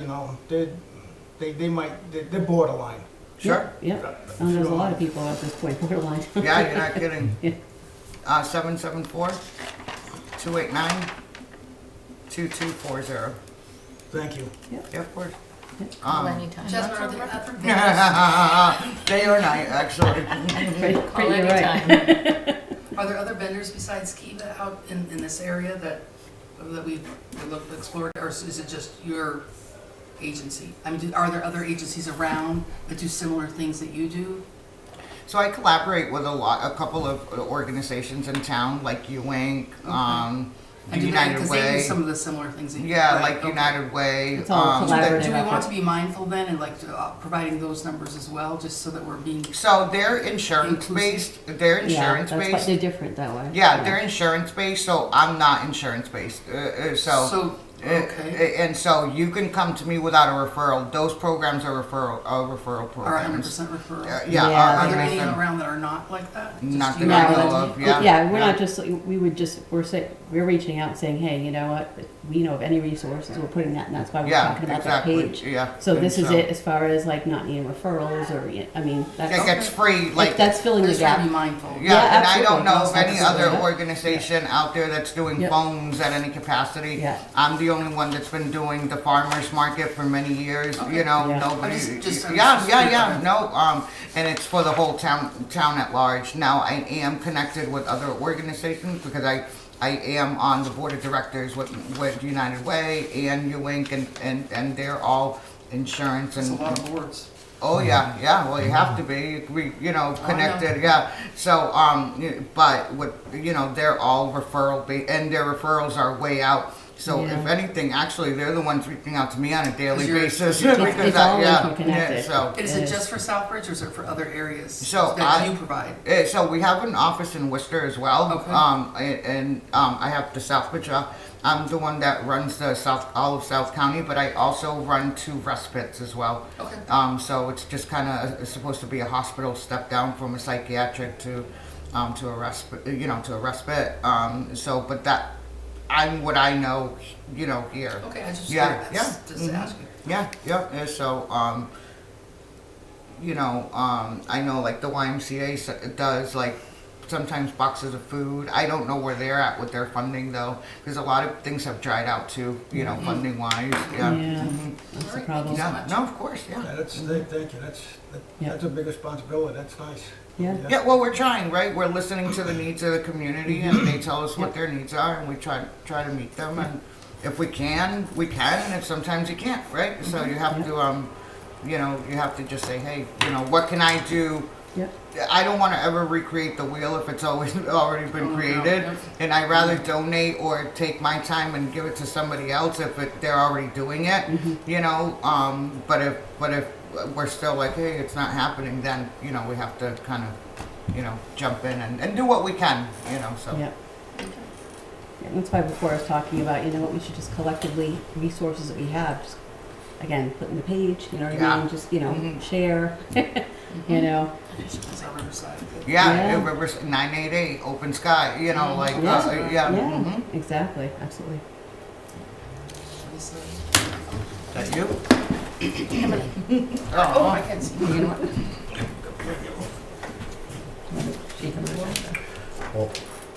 H: they're borderline.
K: Sure.
A: Yep. And there's a lot of people at this point borderline.
K: Yeah, you're not kidding.
A: Yeah.
K: 774-289-2240.
H: Thank you.
K: Yeah, of course.
B: Call anytime.
F: Jasmine, are there other
K: Day or night, actually.
A: Right,
B: Call
A: you're right.
B: anytime.
F: Are there other vendors besides Kiva out in this area that we've explored, or is it just your agency? I mean, are there other agencies around that do similar things that you do?
K: So I collaborate with a couple of organizations in town, like Ewing,
F: And do
K: United
F: because they do
K: Way.
F: some of the similar things that you do.
K: Yeah,
F: right,
K: like
F: okay.
K: United Way.
A: It's all collaborative.
F: Do we want
A: effort.
F: to be mindful then and like providing those numbers as well, just so that we're being
K: So they're insurance based. They're
A: Yeah,
K: insurance
A: that's why
K: based.
A: they're different that way.
K: Yeah, they're insurance based. So I'm not insurance based.
F: okay.
K: And so you can come to me without a referral. Those programs are referral
F: Are
K: programs.
F: 100% referral?
K: Yeah,
A: Yeah,
F: Are there any
K: 100%.
F: around that are not like that? Just
K: Not
F: you
K: that I
F: know,
K: know of. Yeah.
A: Yeah, we're not just, we're reaching out and saying, hey, you know what, we know of any resources, we're putting that, and that's why we're
K: Yeah,
A: talking about
K: exactly.
A: that page.
K: Yeah.
A: So
K: And
A: this is it as far as like not needing referrals or, I mean,
K: That
A: that's,
K: gets free, like.
A: that's filling
F: We're
A: the
F: just trying to
A: gap.
F: be mindful.
K: Yeah,
A: Yeah,
K: and I don't know of
A: absolutely.
K: any other
A: Absolutely.
K: organization out there that's doing
A: Yep.
K: phones at any capacity.
A: Yeah.
K: I'm the only one that's been doing the farmers market for many years, you know,
A: Yeah.
K: nobody.
F: I'm just
K: Yeah, no, and it's for the whole town at large. Now, I am connected with other organizations because I am on the board of directors with United Way and Ewing, and they're all insurance
F: It's a
K: and.
F: lot of boards.
K: Oh yeah, well you have to be, connected, yeah. So, but with, they're all and their referrals are way out. So
A: Yeah.
K: if anything, actually, they're the ones reaching out to me on a daily
F: 'Cause you're-
K: basis.
A: It's all interconnected.
K: So,
F: Is it just for Southbridge or is it for other areas
K: So
F: that you provide?
K: so we have an office in Worcester as well.
F: Okay.
K: I have the Southbridge. I'm the one that runs all of South County, but I also run 2 respites as well.
F: Okay.
K: So it's just kind of supposed to be a hospital step down from a psychiatric to a respite, to a respite. But that I'm what I know, here.
F: Okay, I just
K: Yeah,
F: just to
K: mhm.
F: ask you.
K: Yeah. And so, I know like the YMCA does like sometimes boxes of food. I don't know where they're at with their funding though, because a lot of things have dried out too, funding wise. Yeah. Mhm.
A: That's the
F: Alright,
A: problem.
K: Yeah. No, of course. Yeah.
H: Yeah, thank you, that's a big responsibility, that's nice.
A: Yeah.
K: Yeah, well, we're trying, right? We're listening to the needs of the community, and they tell us what their needs are, and we try to meet them. And if we can, we can, and if sometimes you can't, right? So you have to, you have to just say, hey, what can I do?
A: Yep.
K: I don't want to ever recreate the wheel if it's always already been created, and I rather donate or take my time and give it to somebody else if they're already doing it, But if we're still like, hey, it's not happening, then we have to kind of jump in and do what we can, So
A: Yeah. Yeah, that's why before I was talking about, we should just collectively, resources that we have, just, again, put in the page, you know what I mean? Just, share,
F: It's on Riverside.
K: yeah, Rivers 988 open sky, like
A: Yeah, exactly, absolutely.
K: That you?
F: Oh, I can't see.
A: You know what?
C: Well,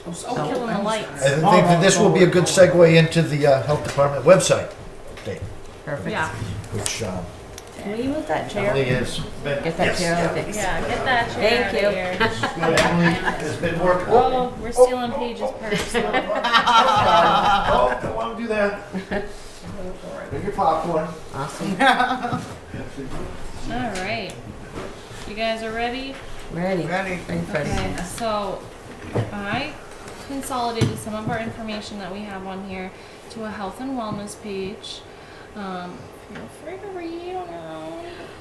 F: Oh,
L: Killing the lights.
C: I think that this will be a good segue into the health department website update,
A: Perfect.
L: Yeah,
C: which
A: Can we move that chair?
C: Emily has been.
A: Get that chair fixed.
L: yeah, get that chair
A: Thank
L: out
A: you.
L: of here.
C: Emily has been working.
L: Oh, we're stealing Paige's purse.
C: Oh, don't want to do that. Bring your popcorn.
A: Awesome.
L: All right, you guys are ready?
A: Ready.
K: Ready?
L: Okay, so I consolidated some of our information that we have on here to a health and wellness page. Feel free to read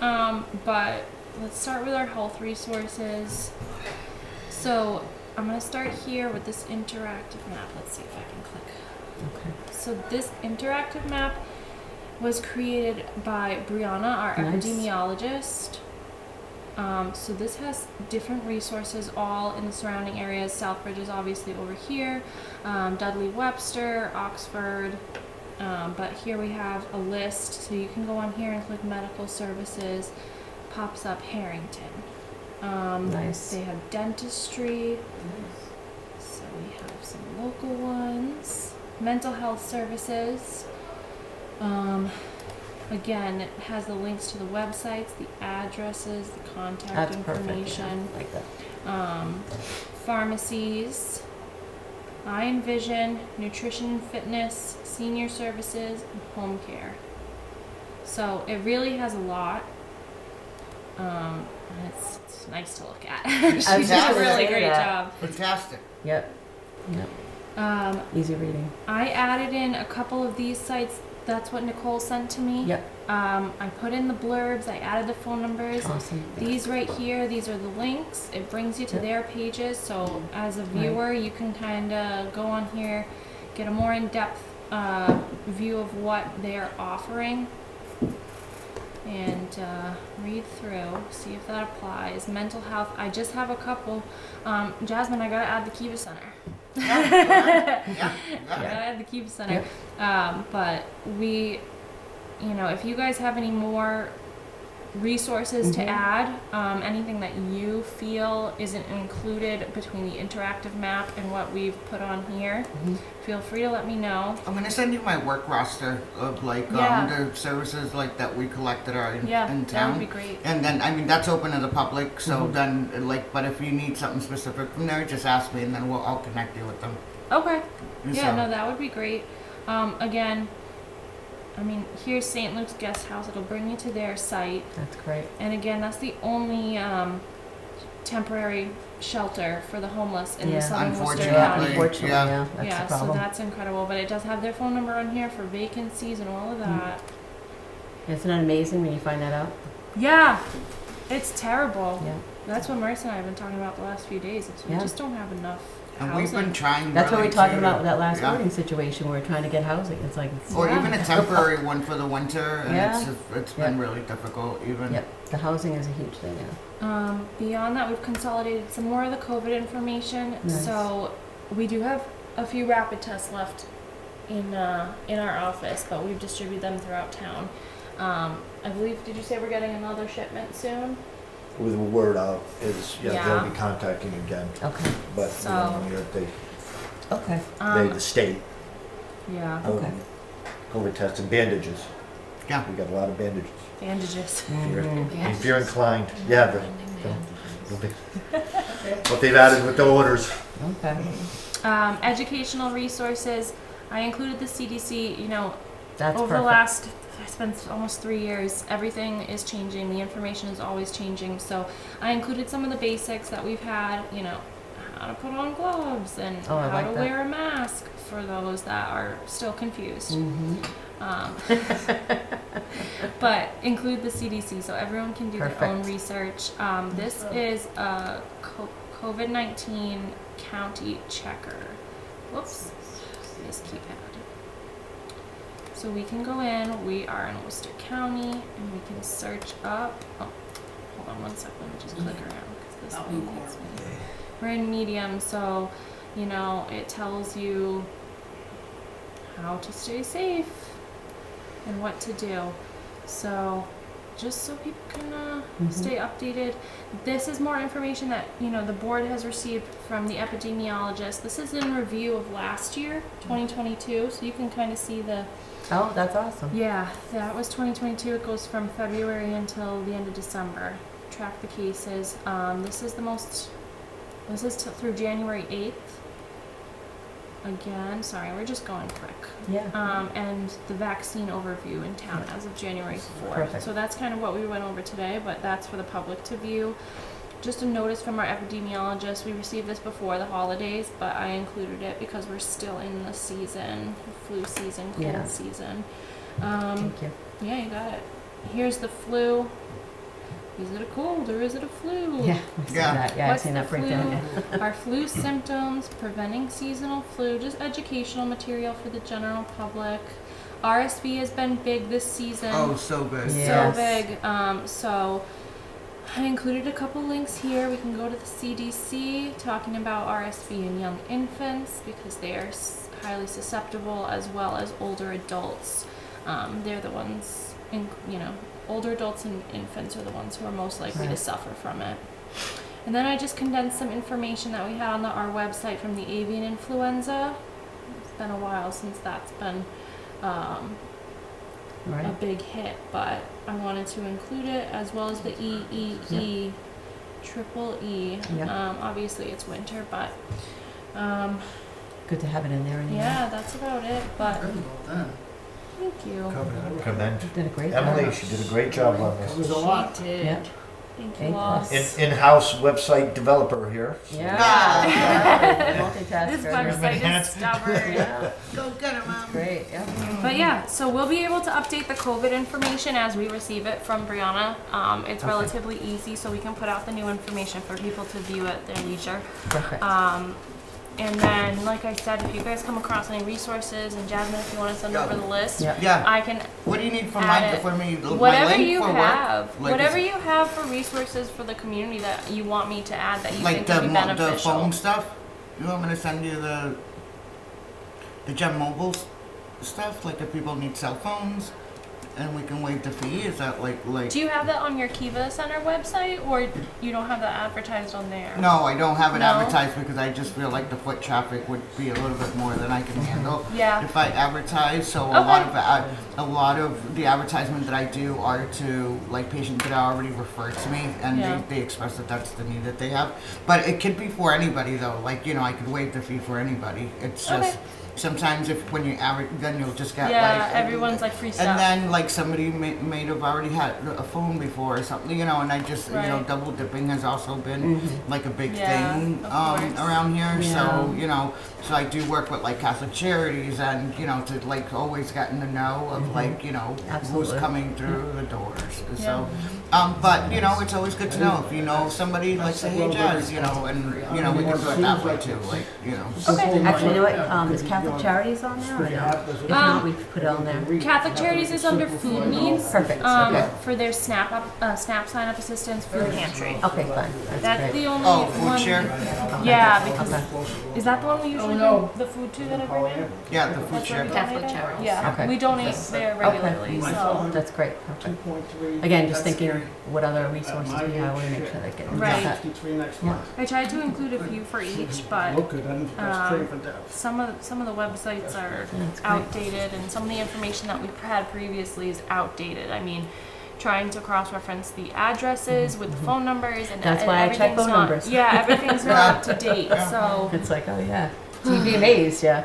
L: on. But let's start with our health resources. So I'm gonna start here with this interactive map. Let's see if I can click.
A: Okay.
L: So this interactive map was created by Brianna, our
A: Nice.
L: epidemiologist. So this has different resources all in the surrounding areas. Southbridge is obviously over here, Dudley Webster, Oxford, but here we have a list, so you can go on here and click medical services, pops up Harrington.
A: Nice.
L: They have dentistry, so we have some local ones, mental health services. Again, it has the links to the websites, the addresses, the contact
A: That's perfect.
L: information.
A: Yeah, like that.
L: pharmacies, eye and vision, nutrition and fitness, senior services, and home care. So it really has a lot. And it's nice to look at. She
A: I was
L: did
A: just
L: a
A: gonna
L: really
A: say
L: great
A: that.
L: job.
K: Fantastic.
A: Yep. Easy reading.
L: I added in a couple of these sites. That's what Nicole sent to me.
A: Yep.
L: I put in the blurbs. I added the phone numbers.
A: Awesome.
L: These right here, these are the links. It brings you to
A: Yep.
L: their pages. So as a viewer, you can kind of go on here, get a more in-depth view of what they're offering, and read through, see if that applies. Mental health, I just have a couple. Jasmine, I gotta add the Kiva Center.
K: Yeah.
L: I gotta add the Kiva Center. But we, if you guys have any more resources to add, anything that you feel isn't included between the interactive map and what we've put on here, feel free to let me know.
K: I'm gonna send you my work roster of
L: Yeah.
K: the services like that we collect that are in
L: Yeah,
K: town.
L: that would be great.
K: And then that's open to the public. So then but if you need something specific from there, just ask me and then I'll connect you with them.
L: Okay. Yeah,
K: So-
L: no, that would be great. Again, here's St. Luke's Guest House. It'll bring you to their site.
A: That's great.
L: And again, that's the only temporary shelter for the homeless in the Southern Worcester County.
A: Unfortunately, yeah, that's
L: Yeah,
A: the
L: so
A: problem.
L: that's incredible. But it does have their phone number on here for vacancies and all of that.
A: Isn't it amazing when you find that out?
L: Yeah, it's terrible.
A: Yeah.
L: That's what Marissa and I have been talking about the last few days. We
A: Yeah.
L: just don't have enough
K: And
L: housing.
K: we've been trying.
A: That's what
K: really
A: we were talking
K: to-
A: about with that last
K: yeah.
A: voting situation. We were trying to get housing. It's like,
K: Or
L: Yeah.
K: even a temporary one for the winter, and
A: Yeah.
K: it's been really difficult. Even
A: yep, the housing is a huge thing now.
L: Beyond that, we've consolidated some more of the COVID information.
A: Nice.
L: So we do have a few rapid tests left in our office, but we've distributed them throughout town. I believe, did you say we're getting another shipment soon?
C: With the word out is,
L: Yeah.
C: they'll be contacting again,
A: Okay.
C: but
L: So-
A: Okay.
C: the state,
L: Yeah.
A: Okay.
C: COVID tests and bandages.
K: Yeah.
C: We got a lot of bandages.
L: Bandages.
C: If you're inclined, they'll be- what they've added with the orders.
A: Okay.
L: Educational resources. I included the CDC.
A: That's
L: Over
A: perfect.
L: the last, I spent almost 3 years, everything is changing. The information is always changing. So I included some of the basics that we've had, how to put on gloves and
A: Oh, I
L: how
A: like
L: to
A: that.
L: wear a mask for those that are still confused. But include the CDC so everyone can do their own
A: Perfect.
L: research. This is a COVID-19 county checker. Whoops. This keypad. So we can go in, we are in Worcester County, and we can search up, hold on one second, let me just click around, because this
F: Not
L: thing
F: Newport.
L: makes me- We're in Medium, so, it tells you how to stay safe and what to do. So, just so people can stay updated. This is more information that, the board has received from the epidemiologist. This is in review of last year, 2022, so you can kind of see the...
A: Oh, that's awesome.
L: Yeah, that was 2022. It goes from February until the end of December. Track the cases. This is through January 8th. Again, sorry, we're just going quick.
A: Yeah.
L: And the vaccine overview in town as of January 4th.
A: Perfect.
L: So that's kind of what we went over today, but that's for the public to view. Just a notice from our epidemiologist. We received this before the holidays, but I included it because we're still in the season, flu season, cold
A: Yeah.
L: season.
A: Thank you.
L: Yeah, you got it. Here's the flu. Is it a cold or is it a flu?
A: Yeah. I've seen
K: Yeah.
A: that. Yeah, I've
L: What's
A: seen
L: the
A: that breakdown.
L: flu?
A: Yeah.
L: Our flu symptoms, preventing seasonal flu, just educational material for the general public. RSV has been big this season.
K: Oh, so good.
A: Yeah.
L: So big. So I included a couple links here. We can go to the CDC talking about RSV in young infants because they are highly susceptible, as well as older adults. They're the ones, older adults and infants are the ones who are most likely to
A: Right.
L: suffer from it. And then I just condensed some information that we had on our website from the avian influenza. It's been a while since that's been a
A: Right.
L: big hit, but I wanted to include it, as well as the EEE triple E.
A: Yeah.
L: Obviously it's winter, but
A: Good to have it in there anyway.
L: yeah, that's about it. But
F: Really well done.
L: thank you.
C: Commend
A: You did a great job.
C: Emily, she did a great job on
H: Covers
C: this.
H: a lot.
L: She did.
A: Yeah.
L: Thank
A: A
L: you all.
A: plus.
C: In-house website developer here.
A: Yeah.
L: This
A: Multitasker.
L: website is stubborn.
A: Yeah,
K: Go get him, Mom.
A: great, yeah.
L: But yeah, so we'll be able to update the COVID information as we receive it from Brianna. It's
A: Okay.
L: relatively easy, so we can put out the new information for people to view at their leisure.
A: Perfect.
L: And then, like I said, if you guys come across any resources, and Jasmine, if you want to send over the list,
A: Yeah.
K: Yeah.
L: I can
K: What do you need for
L: Add it.
K: for me? My
L: whatever
K: link
L: you
K: for what?
L: have,
K: Like,
L: whatever
K: is-
L: you have for resources for the community that you want me to add that you
K: Like
L: think
K: the
L: would be
K: the
L: beneficial.
K: phone stuff. You want me to send you the Gem Mobile stuff? Like if people need cell phones, and we can waive the fee. Is that like?
L: Do you have that on your Kiva Center website, or you don't have that advertised on there?
K: No, I don't have it
L: No?
K: advertised because I just feel like the foot traffic would be a little bit more than I can handle
L: Yeah.
K: if I advertise. So
L: Okay.
K: a lot of the advertisement that I do are to like patients that are already referred to me, and
L: Yeah.
K: they express that that's the need that they have. But it could be for anybody though. Like I could waive the fee for anybody. It's just.
L: Okay.
K: Sometimes if when you average, then you'll just get
L: Yeah,
K: like
L: everyone's like free stuff.
K: and then like somebody may have already had a phone before or something, and I just
L: Right.
K: double dipping has also been like a big
L: Yeah,
K: thing
L: of course.
K: around here. So
A: Yeah.
K: so I do work with like Catholic Charities and to like always get in the know of like who's
A: Absolutely.
K: coming through the doors.
L: Yeah.
K: So but it's always good to know if you know somebody like say hey Jazz, and we can do it that way too, like
L: Okay.
A: Actually, you know what, is Catholic Charities on there or no? If not, we could put it on there.
L: Catholic Charities is under food needs.
A: Perfect, okay.
L: For their SNAP sign up assistance food pantry.
A: Okay, fine,
L: That's
A: that's
L: the
A: great.
L: only
K: Oh, food
L: one.
K: share?
L: Yeah, because
A: Okay.
L: is that the one we usually do the food to that I bring in?
K: Yeah, the food
L: That's where
K: share.
L: we
B: Catholic
L: donate it?
B: Charities.
L: Yeah,
A: Okay.
L: we donate there regularly.
A: Okay.
L: So
A: That's great, perfect. Again, just thinking what other resources we have, I want to make sure that get
L: Right.
A: that.
H: 63 next
A: Yeah.
H: month.
L: I tried to include a few for each, but
H: Okay, then that's pretty for that.
L: some of the websites are
A: That's great.
L: outdated, and some of the information that we've had previously is outdated. I mean, trying to cross-reference the addresses with the phone numbers and
A: That's why I check
L: everything's
A: phone
L: not-
A: numbers.
L: Yeah, everything's not up to date. So
A: It's like, oh yeah, you'd be amazed, yeah.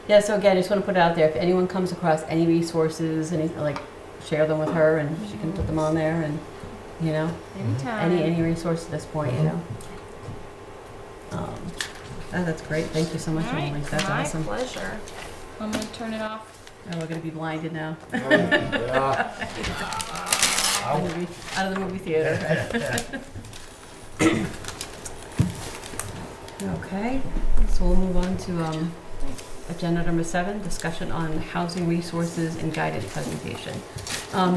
A: Yeah, so again, I just want to put it out there, if anyone comes across any resources, share them with her and she can put them on there and,
L: anytime.
A: any resource at this point, that's great, thank you so much,
L: All right,
A: Emily, that's
L: my
A: awesome.
L: pleasure. I'm gonna turn it off.
A: Oh, we're gonna be blinded now.
C: Yeah.
A: Out of the movie theater. Okay, so we'll move on to agenda number 7, discussion on housing resources and guided presentation.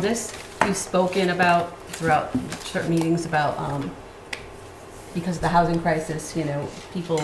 A: This we've spoken about throughout certain meetings about because of the housing crisis, people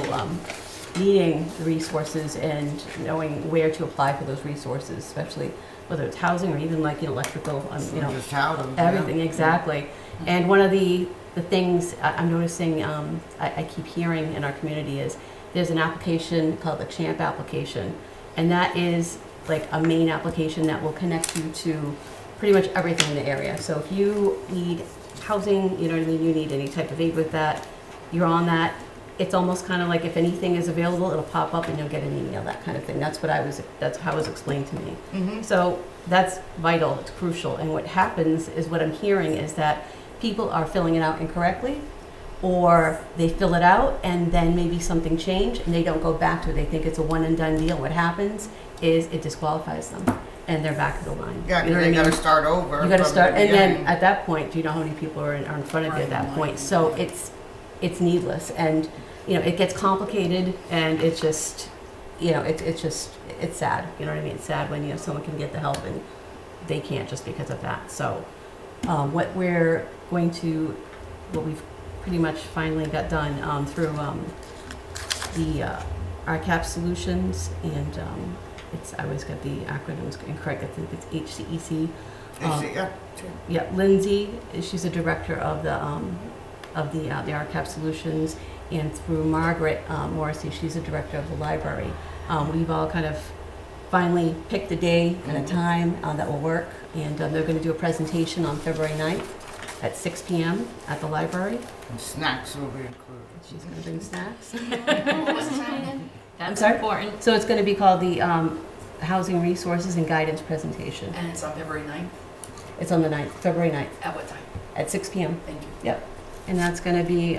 A: needing the resources and knowing where to apply for those resources, especially whether it's housing or even electrical,
K: Just housing,
A: everything, exactly. And one of the things I'm noticing, I keep hearing in our community is there's an application called the CHAMP application, and that is like a main application that will connect you to pretty much everything in the area. So if you need housing, you need any type of aid with that, you're on that. It's almost kind of like if anything is available, it'll pop up and you'll get an email, that kind of thing. That's how it was explained to me.
K: Mm-hmm.
A: So that's vital, it's crucial. And what happens is what I'm hearing is that people are filling it out incorrectly, or they fill it out and then maybe something changed and they don't go back to it. They think it's a one and done deal. What happens is it disqualifies them and they're back to the line.
K: Yeah,
A: You know
K: because
A: what I
K: they
A: mean?
K: got to start over.
A: You got to
K: from
A: start,
K: the
A: and then
K: beginning.
A: at that point, do you know how many people are in front of you at that point? So it's needless, and it gets complicated, and it's just, it's sad. You know what I mean? It's sad when someone can get the help and they can't just because of that. So what we've pretty much finally got done through the RCAP solutions, and I always get the acronyms incorrect. I think it's HCEC.
K: Yeah.
A: Yeah, Lindsay, she's a director of the RCAP Solutions, and through Margaret Morrissey, she's a director of the library. We've all kind of finally picked a day and a time that will work, and they're going to do a presentation on February 9th at 6 p.m. at the library.
K: And snacks will be included.
A: She's going to bring snacks.
B: What was the time again? That's
A: sorry?
B: important.
A: So it's going to be called the Housing Resources and Guidance Presentation.
F: And it's on February 9th?
A: It's on the 9th, February 9th,
F: At what time?
A: at 6 p.m.
F: Thank you.
A: Yep. And that's going to be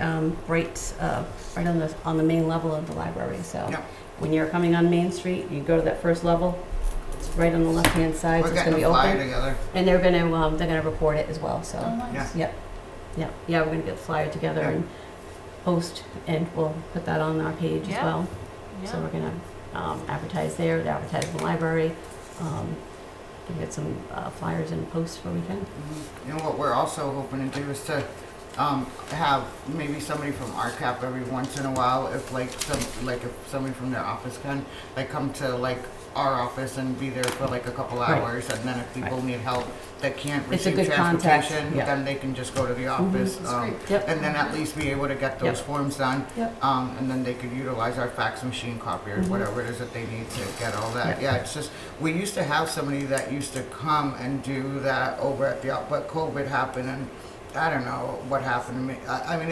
A: right on the main level of the library. So
K: Yep.
A: when you're coming on Main Street, you go to that first level. It's right on the left-hand side.
K: We're
A: So it's going to
K: getting
A: be
K: a flyer
A: open,
K: together.
A: and they're going to report it as well. So
L: Oh, nice.
K: Yeah.
A: yeah, we're going to get the flyer together
K: Yeah.
A: and post, and we'll put that on our page as
B: Yeah.
A: well.
L: Yeah.
A: So we're going to advertise there, advertise in the library. Can get some flyers and posts where we can.
K: You know what we're also hoping to do is to have maybe somebody from RCAP every once in a while, if if somebody from their office can come to our office and be there for a couple
A: Right.
K: hours, and then if people need help that can't
A: It's a
K: receive
A: good contact,
K: transportation,
A: yeah.
K: then they can just go to the office,
F: That's great.
A: Yep.
K: and then at least be able to get those
A: Yep.
K: forms done.
A: Yep.
K: And then they could utilize our fax machine copier, whatever it is that they need to get all that.
A: Yep.
K: Yeah, it's just, we used to have somebody that used to come and do that over at the, but COVID happened, and I don't know what happened to me. I mean,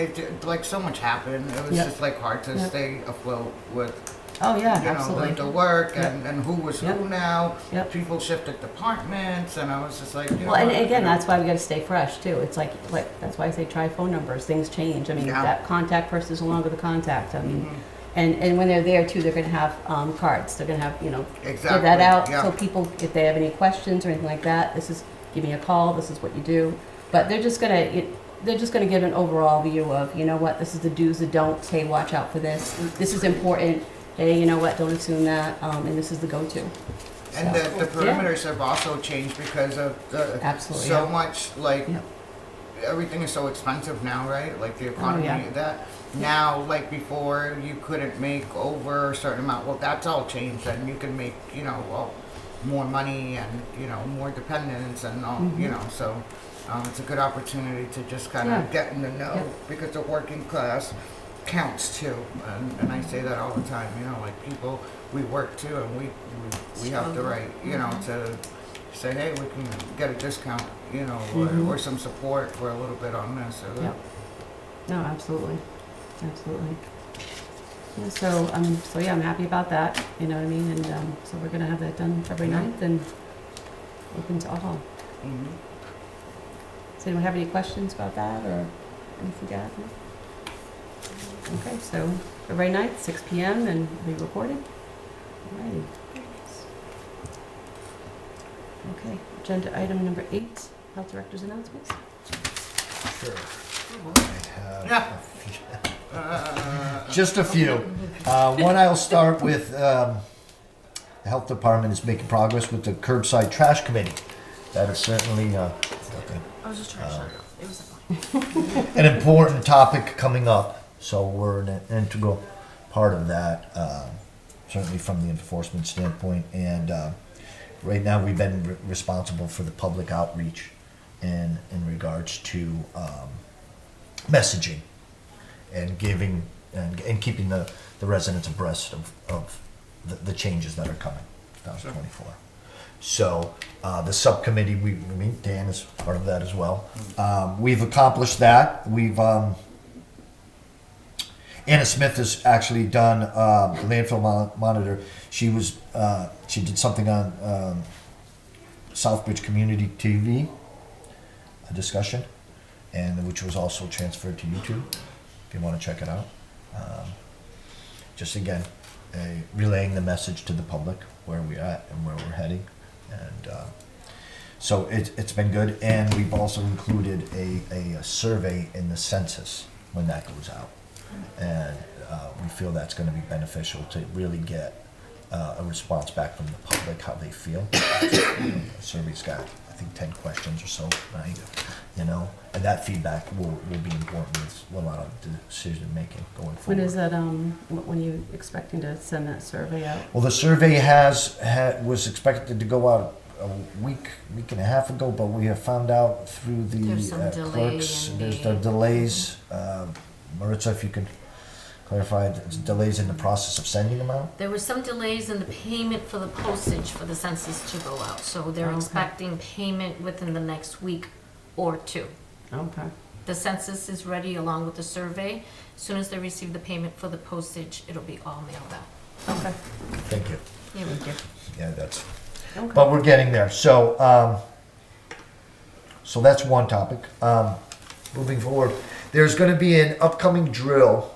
K: so much happened. It was
A: Yep.
K: just hard to
A: Yep.
K: stay afloat with,
A: Oh yeah,
K: you know,
A: absolutely.
K: the work
A: Yep.
K: and who was
A: Yep.
K: who now.
A: Yep.
K: People shifted departments, and I was just like, you know
A: Well, and
K: what,
A: again,
K: you know.
A: that's why we got to stay fresh too. It's like that's why I say try phone numbers. Things change. I mean,
K: Yeah.
A: that contact person is no longer the contact. I mean,
K: Mhm.
A: and when they're there too, they're going to have cards. They're going to have
K: Exactly.
A: give that out
K: Yeah.
A: so people, if they have any questions or anything like that, give me a call. This is what you do. But they're just gonna give an overall view of, you know what, this is the do's, the don'ts. Hey, watch out for this. This is important. Hey, you know what, don't assume that. And this is the go-to.
K: And
A: So,
K: the perimeters have also changed because of the
A: Absolutely,
K: so
A: yeah.
K: much
A: Yep.
K: everything is so expensive now, right? Like the economy,
A: yeah.
K: that now, before you couldn't make over a certain amount. Well, that's all changed, and you can make more money and more dependence and all So it's a good opportunity to just kind of
A: Yeah.
K: get in the know
A: Yep.
K: because the working class counts too, and I say that all the time. People, we work too, and we have the right to say, hey, we can get a discount, or some support for a little bit on this or that.
A: Yep. No, absolutely. Absolutely. Yeah, so yeah, I'm happy about that, you know what I mean? And so we're gonna have that done February 9th and open to all.
K: Mhm.
A: Does anyone have any questions about that or anything to add? No? Okay, so February 9th, 6 p.m. and it'll be recorded. All righty. Okay, agenda item number 8, Health Director's announcements.
C: Sure. I have
K: Yeah.
C: just a few. One, I'll start with, the Health Department is making progress with the curbside trash committee. That is certainly
L: I was just trying to shut it off. It was fine.
C: an important topic coming up, so we're an integral part of that, certainly from the enforcement standpoint. And right now, we've been responsible for the public outreach in regards to messaging and giving and keeping the residents abreast of the changes that are coming 2024. So the subcommittee, we meet, Dan is part of that as well. We've accomplished that. We've Anna Smith has actually done landfill monitor. She did something on Southbridge Community TV, a discussion, and which was also transferred to YouTube. If you want to check it out, just again, relaying the message to the public where we're at and where we're heading, and so it's been good. And we've also included a survey in the census when that goes out, and we feel that's going to be beneficial to really get a response back from the public, how they feel. The survey's got, I think, 10 questions or so, right? And that feedback will be important with a lot of decision making going forward.
A: When is that, when are you expecting to send that survey out?
C: Well, the survey was expected to go out a week and a half ago, but we have found out through the
B: There's some delay
C: clerks,
B: in
C: there's
B: the-
C: the delays. Maritza, if you could clarify, the delays in the process of sending them out?
B: There were some delays in the payment for the postage for the census to go out, so they're
A: Okay.
B: expecting payment within the next week or two.
A: Okay.
B: The census is ready along with the survey. As soon as they receive the payment for the postage, it'll be all mailed out.
A: Okay.
C: Thank you.
B: Yeah, we do.
C: Yeah, that's,
A: Okay.
C: but we're getting there. So, so that's one topic. Moving forward, there's gonna be an upcoming drill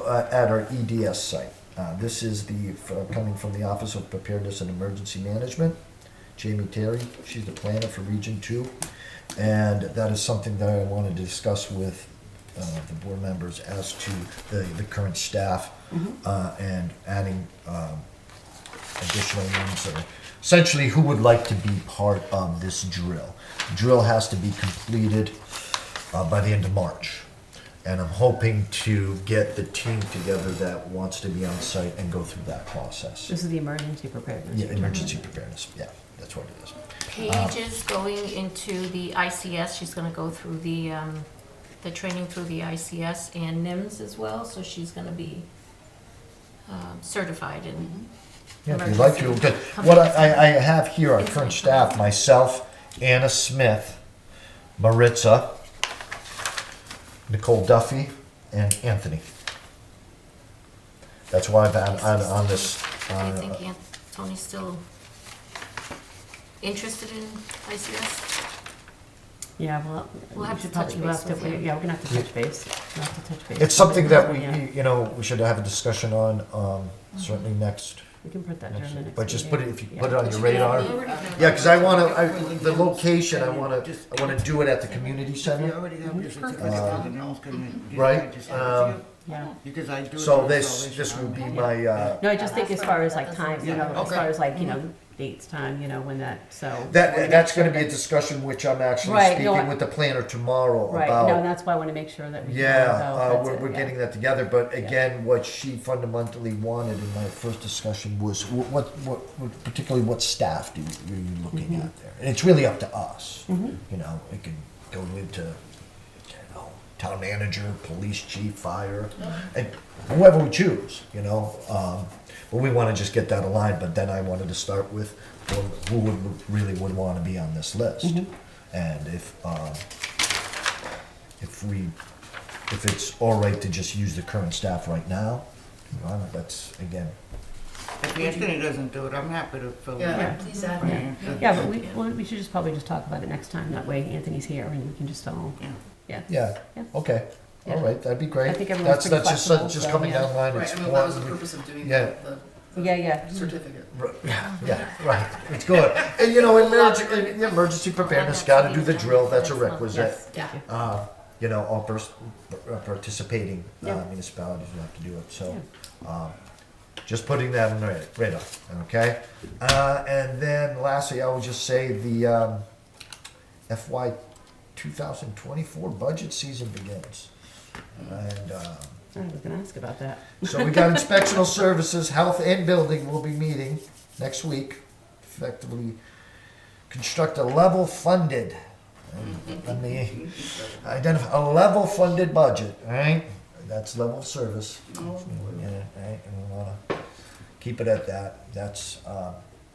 C: at our EDS site. This is coming from the Office of Preparedness and Emergency Management. Jamie Terry, she's the planner for Region 2. And that is something that I wanted to discuss with the board members as to the current staff and adding additional names. Essentially, who would like to be part of this drill? The drill has to be completed by the end of March. And I'm hoping to get the team together that wants to be on site and go through that process.
A: This is the emergency preparedness.
C: Yeah, emergency preparedness, yeah, that's what it is.
B: Paige is going into the ICS. She's gonna go through the training through the ICS and NIMS as well, so she's gonna be certified in
C: Yeah, if you'd like to, good. What I have here, our current staff, myself, Anna Smith, Maritza, Nicole Duffy, and Anthony. That's why I've added on this.
B: Do you think Tony's still interested in ICS?
A: Yeah, well,
B: We'll have
A: we should
B: to touch
A: probably, we'll
B: base
A: have to,
B: with him.
A: yeah, we're gonna have to touch base. We'll have to touch base.
C: It's something that we,
A: Yeah.
C: we should have a discussion on, certainly next.
A: We can put that during the next.
C: But just
A: meeting.
C: put it, if you
A: Yeah.
C: put it on your radar. Yeah, because I wanna, the location, I wanna do it at the community
K: You
C: center.
K: already have your certificate, then else can you-
C: Right,
A: Yeah.
K: Because I do.
C: so
K: it
C: this
K: myself,
C: would be
K: I'm-
C: my,
A: No, I just think as far as like time, you know, as
K: Okay.
A: far as like, you know, dates, time, you know, when that, so.
C: that's gonna be a discussion which I'm actually
A: Right, no,
C: speaking with the planner tomorrow
A: Right,
C: about.
A: no, that's why I wanna make sure that we. can
C: Yeah,
A: go, that's
C: we're,
A: it,
C: we're
A: yeah.
C: getting that together, but again, what she fundamentally wanted in my first discussion was particularly what staff are you looking at there? And it's really up to us,
A: Mhm.
C: you know, it can go into, town manager, police chief, fire, and whoever we choose, you know? But we wanna just get that aligned, but then I wanted to start with who would wanna be on this list.
A: Mhm.
C: And if it's all right to just use the current staff right now, that's, again,
K: If Anthony doesn't do it, I'm happy to fill it
F: Yeah,
K: in.
F: please add
K: for
F: me.
K: Anthony.
A: Yeah, but we should just probably just talk about it next time, that way Anthony's here and we can just all,
K: Yeah.
A: yeah.
C: yeah,
A: Yeah.
C: okay, all
A: Yeah.
C: right, that'd be great.
A: I think everyone's
C: That's
A: pretty flexible,
C: just
A: so,
C: coming
A: yeah.
C: down the line,
F: Right,
C: it's
F: I mean, that was the
C: important.
F: purpose of doing
C: Yeah.
F: the
A: Yeah.
F: certificate.
C: Yeah, right, it's good. And you know, emergency preparedness, gotta do the drill, that's a requisite.
A: Yes, thank you.
C: You know, all participating
A: Yeah.
C: municipalities will have to do it, so, just putting that on the radar, okay? And then lastly, I will just say the, FY 2024 budget season begins. And,
A: I was gonna ask about that.
C: so we got inspectional services, health and building will be meeting next week, effectively construct a level funded, let me identify, a level funded budget, all right? That's level of service. Yeah, all right, and we wanna keep it at that. That's,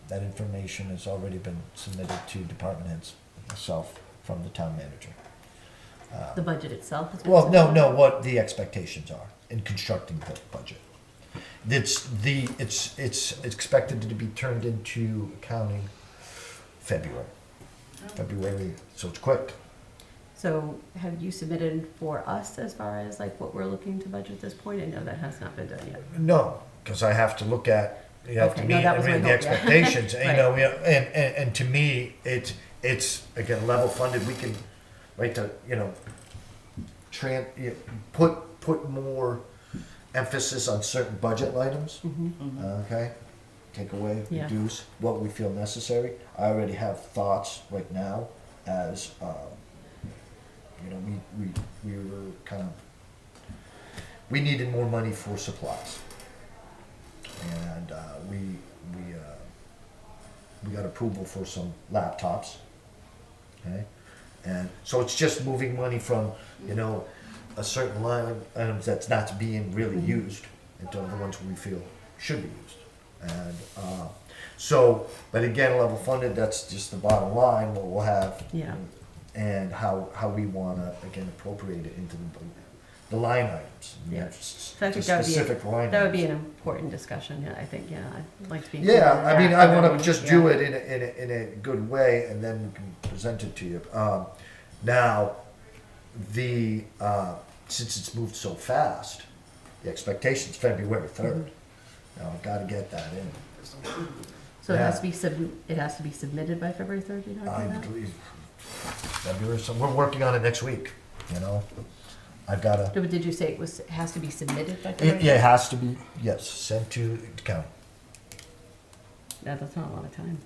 C: that information has already been submitted to department heads, myself, from the town manager.
A: The budget itself is.
C: Well, no, what the expectations are in constructing the budget. It's expected to be turned into accounting February, so it's quick.
A: So have you submitted for us as far as like what we're looking to budget at this point? I know that has not been done yet.
C: No, because I have to look at, you have to
A: Okay, no,
C: meet
A: that was my
C: the
A: hope, yeah.
C: expectations, and,
A: Right.
C: and to me, it's, again, level funded, we can, put more emphasis on certain budget items, okay? Take away,
A: Yeah.
C: reduce what we feel necessary. I already have thoughts right now as, we were kind of, we needed more money for supplies. And we got approval for some laptops, okay? And so it's just moving money from, a certain line of items that's not being really used into the ones we feel should be used. And but again, level funded, that's just the bottom line, what we'll have.
A: Yeah.
C: and how we wanna, again, appropriate it into the line items.
A: Yeah.
C: The
A: So I think that would be,
C: specific line
A: that would be an
C: items.
A: important discussion, yeah, I think, yeah, I'd like to be. included
C: Yeah,
A: in
C: I mean,
A: that.
C: I wanna just
A: Yeah.
C: do it in a good way, and then we can present it to you. Now, since it's moved so fast, the expectation's February 3rd. Now, I've gotta get that in.
A: So it has
C: Yeah.
A: to be it has to be submitted by February 3rd, you know?
C: I believe February, so we're working on it next week, you know? I've gotta,
A: No, but did you say it has to be submitted by February?
C: it has to be, yes, sent to the county.
A: Yeah, that's not a lot of time.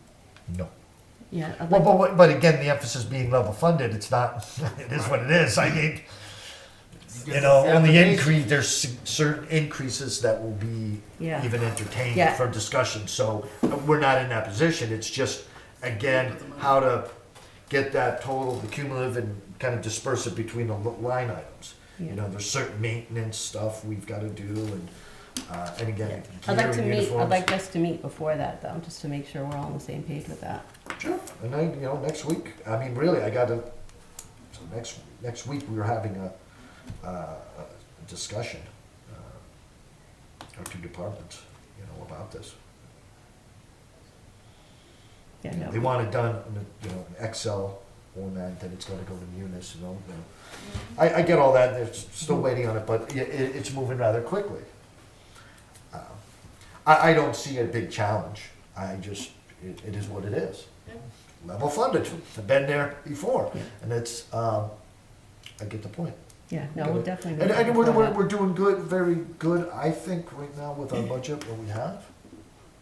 C: No.
A: Yeah, I'd
C: Well,
A: like,
C: but again, the emphasis being level funded, it's not, it is what it is. I mean, you know, on the increase, there's certain increases that will be
A: Yeah.
C: even entertained
A: Yeah.
C: for discussion. So we're not in that position. It's just, again, how to get that total, the cumulative, and kind of disperse it between the line items.
A: Yeah.
C: You know, there's certain maintenance stuff we've got to do, and again,
A: I'd like
C: gear
A: to
C: and
A: meet, I'd
C: uniforms.
A: like us to meet before that, though, just to make sure we're all on the same page with that.
C: Sure. And then, you know, next week, I mean, really, I gotta, so next week, we were having a discussion, our two departments, you know, about this.
A: Yeah, no.
C: They want it done in a, you know, an Excel format, then it's gotta go to Munis, you know. I get all that, they're still waiting on it, but it's moving rather quickly. I don't see a big challenge, I just, it is what it is. Level funded, I've been there before,
A: Yeah.
C: and it's, I get the point.
A: Yeah, no, we'll definitely.
C: And
A: meet
C: we're,
A: before
C: we're,
A: that.
C: we're doing good, very good, I think, right now with our budget, what we have.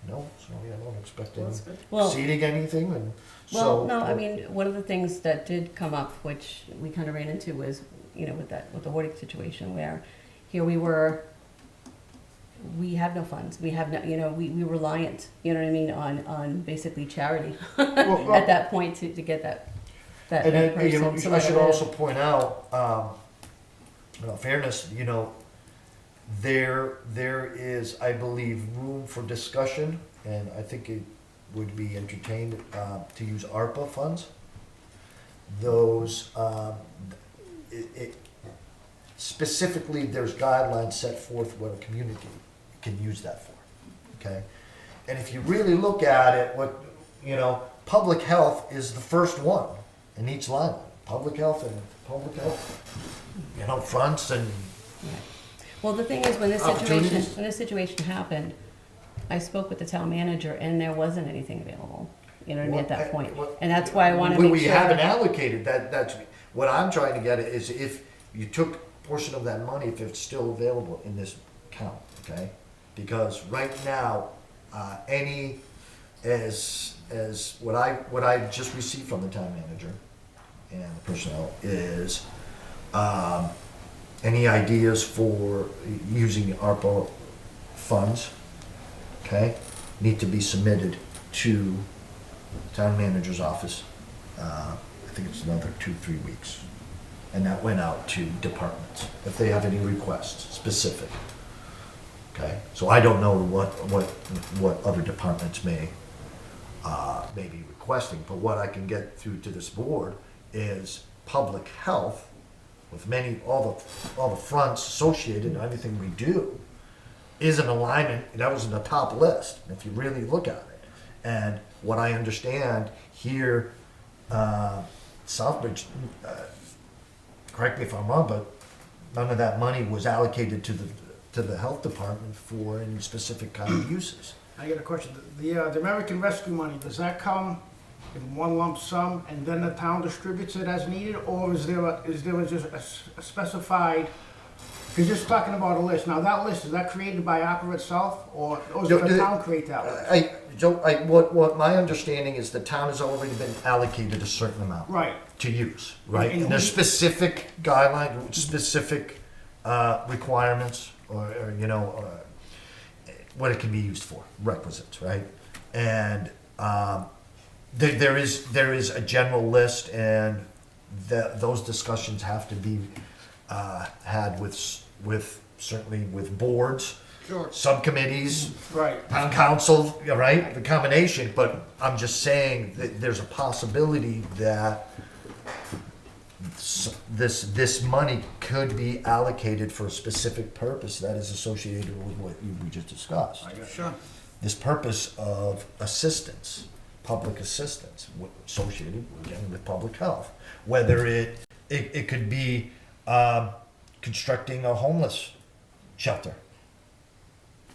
C: No, so yeah, I'm not expecting
F: Well, that's good.
A: Well,
C: exceeding anything, and so.
A: well, no, I mean, one of the things that did come up, which we kind of ran into, was, you know, with the hoarding situation, where here we were, we have no funds, we have no, you know, we reliant, you know what I mean, on basically charity
C: Well,
A: at that point to get that
C: And then, you know,
A: person.
C: I should also point out, in all fairness, you know, there is, I believe, room for discussion, and I think it would be entertained to use ARPA funds. Those, specifically, there's guidelines set forth what a community can use that for, okay? And if you really look at it, what, you know, public health is the first one in each line. Public health, you know, fronts and,
A: Yeah. Well, the thing is, when this
C: Opportunities?
A: situation happened, I spoke with the town manager, and there wasn't anything available, you know what I mean, at that point. And that's why I want to make
C: we
A: sure.
C: haven't allocated, that's, what I'm trying to get at is if you took a portion of that money, if it's still available in this account, okay? Because right now, as what I just received from the town manager and the personnel is, any ideas for using the ARPA funds, okay, need to be submitted to town manager's office. I think it's another 2-3 weeks. And that went out to departments, if they have any requests, specific. Okay, so I don't know what other departments may be requesting, but what I can get through to this board is public health with all the fronts associated, everything we do is an alignment, that was in the top list, if you really look at it. And what I understand here, Southbridge, correct me if I'm wrong, but none of that money was allocated to the health department for any specific kind of uses.
H: I got a question. The American Rescue money, does that come in one lump sum and then the town distributes it as needed? Or is there just a specified, because you're just talking about a list. Now that list, is that created by APRA itself or does the town create that list?
C: What my understanding is the town has already been allocated a certain amount.
H: Right.
C: To use, right?
H: And
C: And there's
H: who-
C: specific guidelines, specific requirements, or you know, what it can be used for, requisites, right? And there is a general list, and those discussions have to be had with certainly with boards,
K: Sure.
C: subcommittees,
H: Right.
C: town council, right, the combination, but I'm just saying that there's a possibility that this money could be allocated for a specific purpose that is associated with what we just discussed.
K: Sure.
C: This purpose of assistance, public assistance, associated again with public health. Whether it could be constructing a homeless shelter.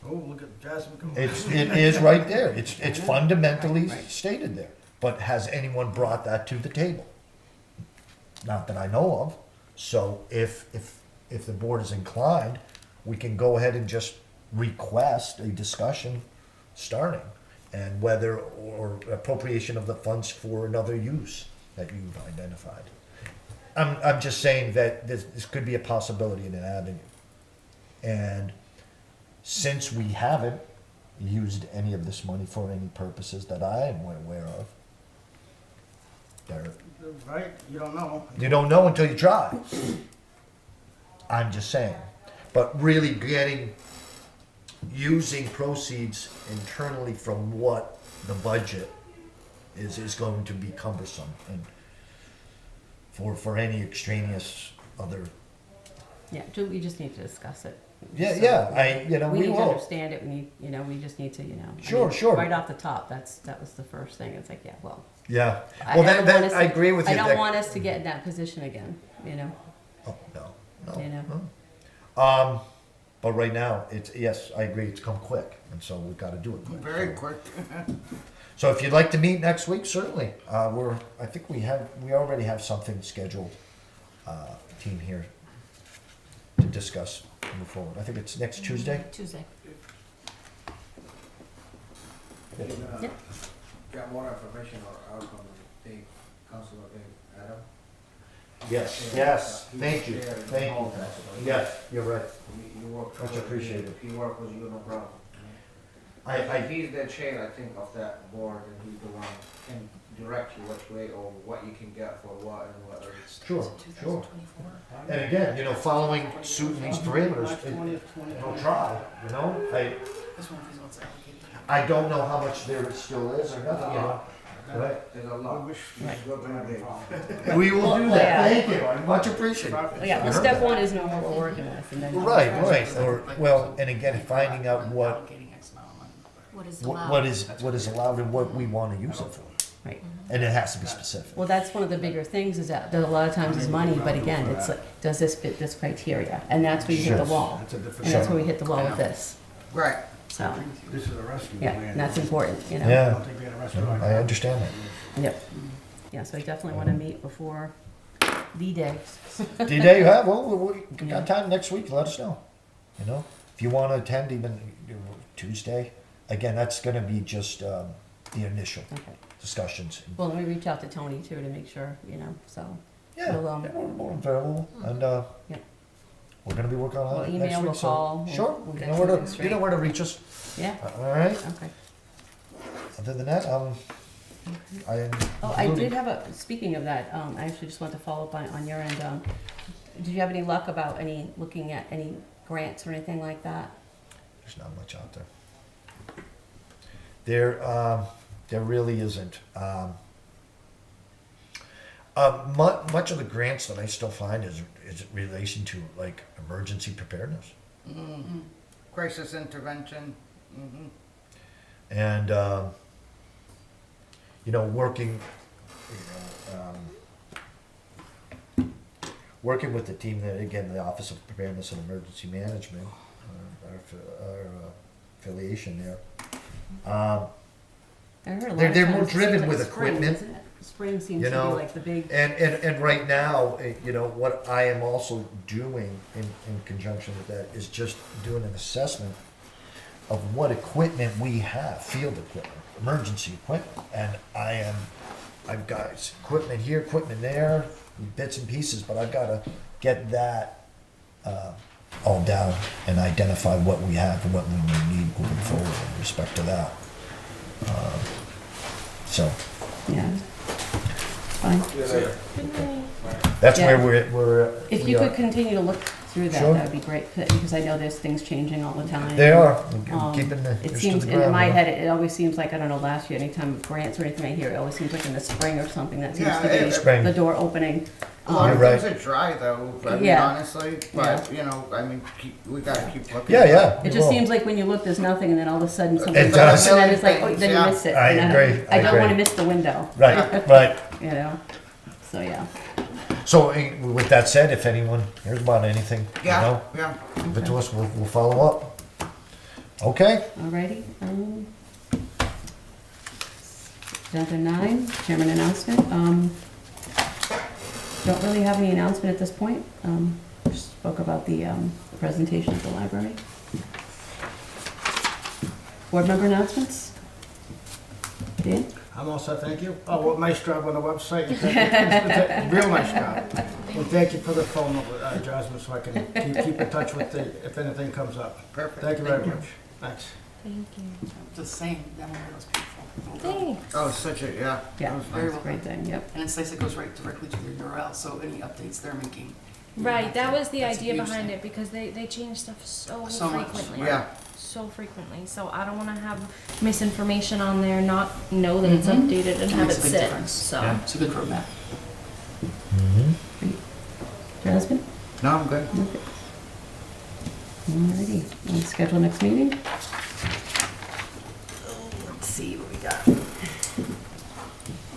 H: Oh, look at Jasmine.
C: It is right there. It's fundamentally stated there. But has anyone brought that to the table? Not that I know of. So if the board is inclined, we can go ahead and just request a discussion starting, and whether or appropriation of the funds for another use that you've identified. I'm just saying that this could be a possibility in an avenue. And since we haven't used any of this money for any purposes that I am aware of,
H: Right, you don't know.
C: you don't know until you try. I'm just saying. But really using proceeds internally from what the budget is going to be cumbersome and for any extraneous other.
A: Yeah, we just need to discuss it.
C: Yeah,
A: So,
C: yeah, we
A: We need to
C: will.
A: understand it, we need, we just need to,
C: Sure, sure.
A: Right off the top, that was the first thing, it's like, yeah, well.
C: Yeah.
A: I
C: Well,
A: don't want us
C: I
A: to-
C: agree with you.
A: I don't
C: that-
A: want us to get in that position again,
C: Oh, no.
A: You know?
C: No. But right now, yes, I agree, it's come quick, and so we've got to do it quick.
K: Very quick.
C: So if you'd like to meet next week, certainly. I think we already have something scheduled, team here to discuss, move forward. I think it's next Tuesday.
B: Tuesday.
J: Got more information or outcome of the Councilor Adam?
C: Yes, thank you, thank you. Yes, you're right.
J: You work.
C: Much appreciated.
J: He work with you, no problem.
C: I,
J: He's the chair, I think, of that board, and he's the one can direct you which way or what you can get for what and what.
C: sure. And again, following suit in these parameters, no try,
F: This one is what's allocated.
C: I don't know how much there still is or nothing, Right.
J: There's a lot.
C: We will do
A: Yeah.
C: that, thank you, I much appreciate it.
A: Yeah, well, step one is know what we're working with, and then.
C: Right, and again, finding out what
F: Allocating X amount of money.
B: What is allowed?
C: what is allowed and what we want to use it for.
A: Right.
C: And it has to be specific.
A: Well, that's one of the bigger things, is that a lot of times is money, but again, it's like, does this fit this criteria? And that's where you hit the
C: Sure.
A: wall.
H: That's a different.
A: And that's where we hit the wall with this,
K: Right.
A: so,
H: This is a rescue
A: yeah,
H: plan.
A: and that's important,
H: I
C: Yeah,
H: don't think we had a rescue plan.
C: I understand that.
A: Yep. Yeah, so I definitely want to meet before D-Day.
C: D-Day you have, well, we got time next week, let us know. If you want to attend even Tuesday, again, that's going to be just the initial
A: Okay.
C: discussions.
A: Well, let me reach out to Tony too, to make sure, so.
C: Yeah,
A: We'll,
C: we're more available, and
A: Yeah.
C: we're going to be working on
A: We'll
C: it next
A: email,
C: week.
A: we'll
C: so-
A: call,
C: Sure,
A: we'll
C: you
A: get
C: know where
A: something
C: to,
A: straight.
C: reach us.
A: Yeah,
C: All right,
A: okay.
C: other than that, I am.
A: Oh, I did have speaking of that, I actually just wanted to follow up on your end. Did you have any luck about looking at any grants or anything like that?
C: There's not much out there. There really isn't. Much of the grants that I still find is in relation to like emergency preparedness.
K: Crisis intervention. Mhm.
C: And, working, working with the team that, again, the Office of Preparedness and Emergency Management, our affiliation there.
A: I heard a lot
C: They're-
A: of
C: they're
A: times
C: more
A: it seems
C: driven
A: like
C: with
A: spring,
C: equipment.
A: isn't it? Spring seems
C: You
A: to be
C: know,
A: like the big.
C: And right now, what I am also doing in conjunction with that is just doing an assessment of what equipment we have, field equipment, emergency equipment. And I've got equipment here, equipment there, bits and pieces, but I've got to get that all down and identify what we have and what we may need moving forward in respect to that. So
A: Yeah. Fine.
C: that's
A: Yeah.
C: where we're.
A: If
C: we
A: you
C: are.
A: could continue to look through that,
C: Sure.
A: that would be great, because I know there's things changing all the time.
C: They are,
A: Um,
C: keeping the
A: It
C: ears to
A: seems,
C: the
A: and in
C: ground.
A: my
C: you know?
A: head, it always seems like, I don't know, last year, anytime grants or anything I hear, it always seems like in the spring or something, that seems
K: Yeah,
A: to be
C: Spring.
A: the door opening.
K: A lot of
C: You're
K: things are dry though, I mean,
A: Yeah.
K: honestly, but, you know, I mean, we gotta keep looking.
C: Yeah.
A: It
C: we
A: just
C: will.
A: seems like when you look, there's nothing, and then all of a sudden something
C: It
A: comes
C: does.
A: up, and then it's like, oh, then you
K: Yeah.
A: miss it.
C: I
A: and
C: agree, I
A: I don't
C: agree.
A: want to miss the window,
C: Right.
A: you know? So, yeah.
C: So with that said, if anyone hears about anything, you
K: Yeah,
C: know,
K: yeah.
C: give it to us, we'll follow up. Okay?
A: Alrighty. Agenda 9, chairman announcement. Don't really have any announcement at this point. Just spoke about the presentation at the library. Board member announcements? Dan?
H: I'm all set, thank you. Oh, well, nice job on the website. Real nice job. And thank you for the phone, Jasmine, so I can keep in touch with if anything comes up.
K: Perfect.
H: Thank you very much. Thanks.
L: Thank you.
F: Just saying, that one was beautiful.
L: Thanks.
K: Oh, such a, yeah.
A: Yeah,
K: that was
F: Very
A: that's a
F: well
A: great thing, yep.
F: And it's nice it goes right directly to their URL, so any updates they're making.
L: Right, that was the
F: That's a
L: idea
F: huge
L: behind
F: thing.
L: it because they change stuff so
F: So much,
L: frequently.
K: Yeah.
L: So frequently. So I don't want to have misinformation on there, not know that it's
F: Mhm.
L: updated and have it
F: Makes a big
L: sit.
F: difference.
L: So
F: Yeah, it's a good roadmap.
A: Jasmine?
K: No, I'm good.
A: Okay. Alrighty, we'll schedule next meeting.
F: Let's see what we got.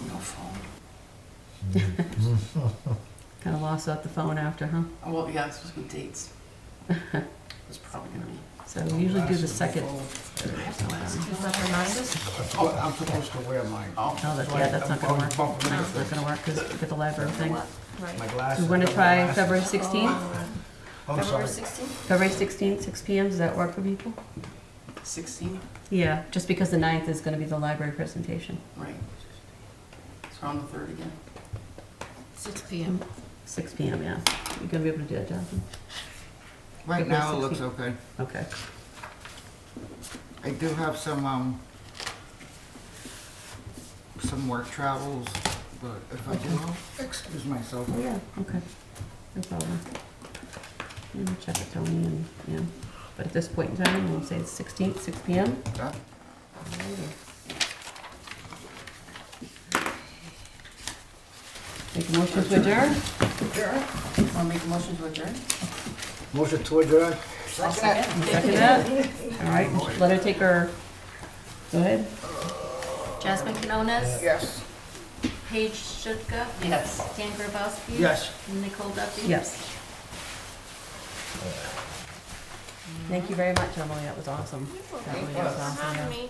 F: No phone.
A: Kind of lost out the phone after, huh?
F: Oh, well, yeah, it's supposed to be dates. It's probably gonna be.
A: So we usually do the second.
L: does that remind us?
H: I'm supposed to wear mine.
F: Oh,
A: Oh, that's not gonna work.
H: Bumping
A: No,
H: into
A: it's not gonna work because we get the library thing.
L: Right.
H: my glasses.
A: We want to try February 16th?
H: Oh, I'm sorry.
F: February 16th?
A: February 16th, 6 PM, does that work for people?
F: 16th,
A: Yeah, just because the 9th is gonna be the library presentation.
F: right. So on the 3rd again.
L: 6 p.m.
A: 6 PM, yeah. You gonna be able to do that, Jonathan?
K: Right
A: February
K: now, it looks
A: 16th.
K: okay.
A: Okay.
K: I do have some work travels, but if I do, I'll excuse myself.
A: Oh, yeah, okay. No problem. We'll check with Tony and, yeah. But at this point in time, we'll say it's 16th, 6 PM.
K: Yeah.
A: Make a motion to adjourn?
F: Want to make a motion to adjourn?
H: Motion to adjourn.
A: Second that? All right, let her take her, go ahead.
B: Jasmine Canones,
K: Yes.
B: Paige Shutka,
F: Yes.
B: Dan Grabowski.
H: Yes.
B: Nicole Duffy.
A: Yes. Thank you very much, Emily, that was awesome. That really was
L: Thanks for
A: awesome, yeah.
L: having me.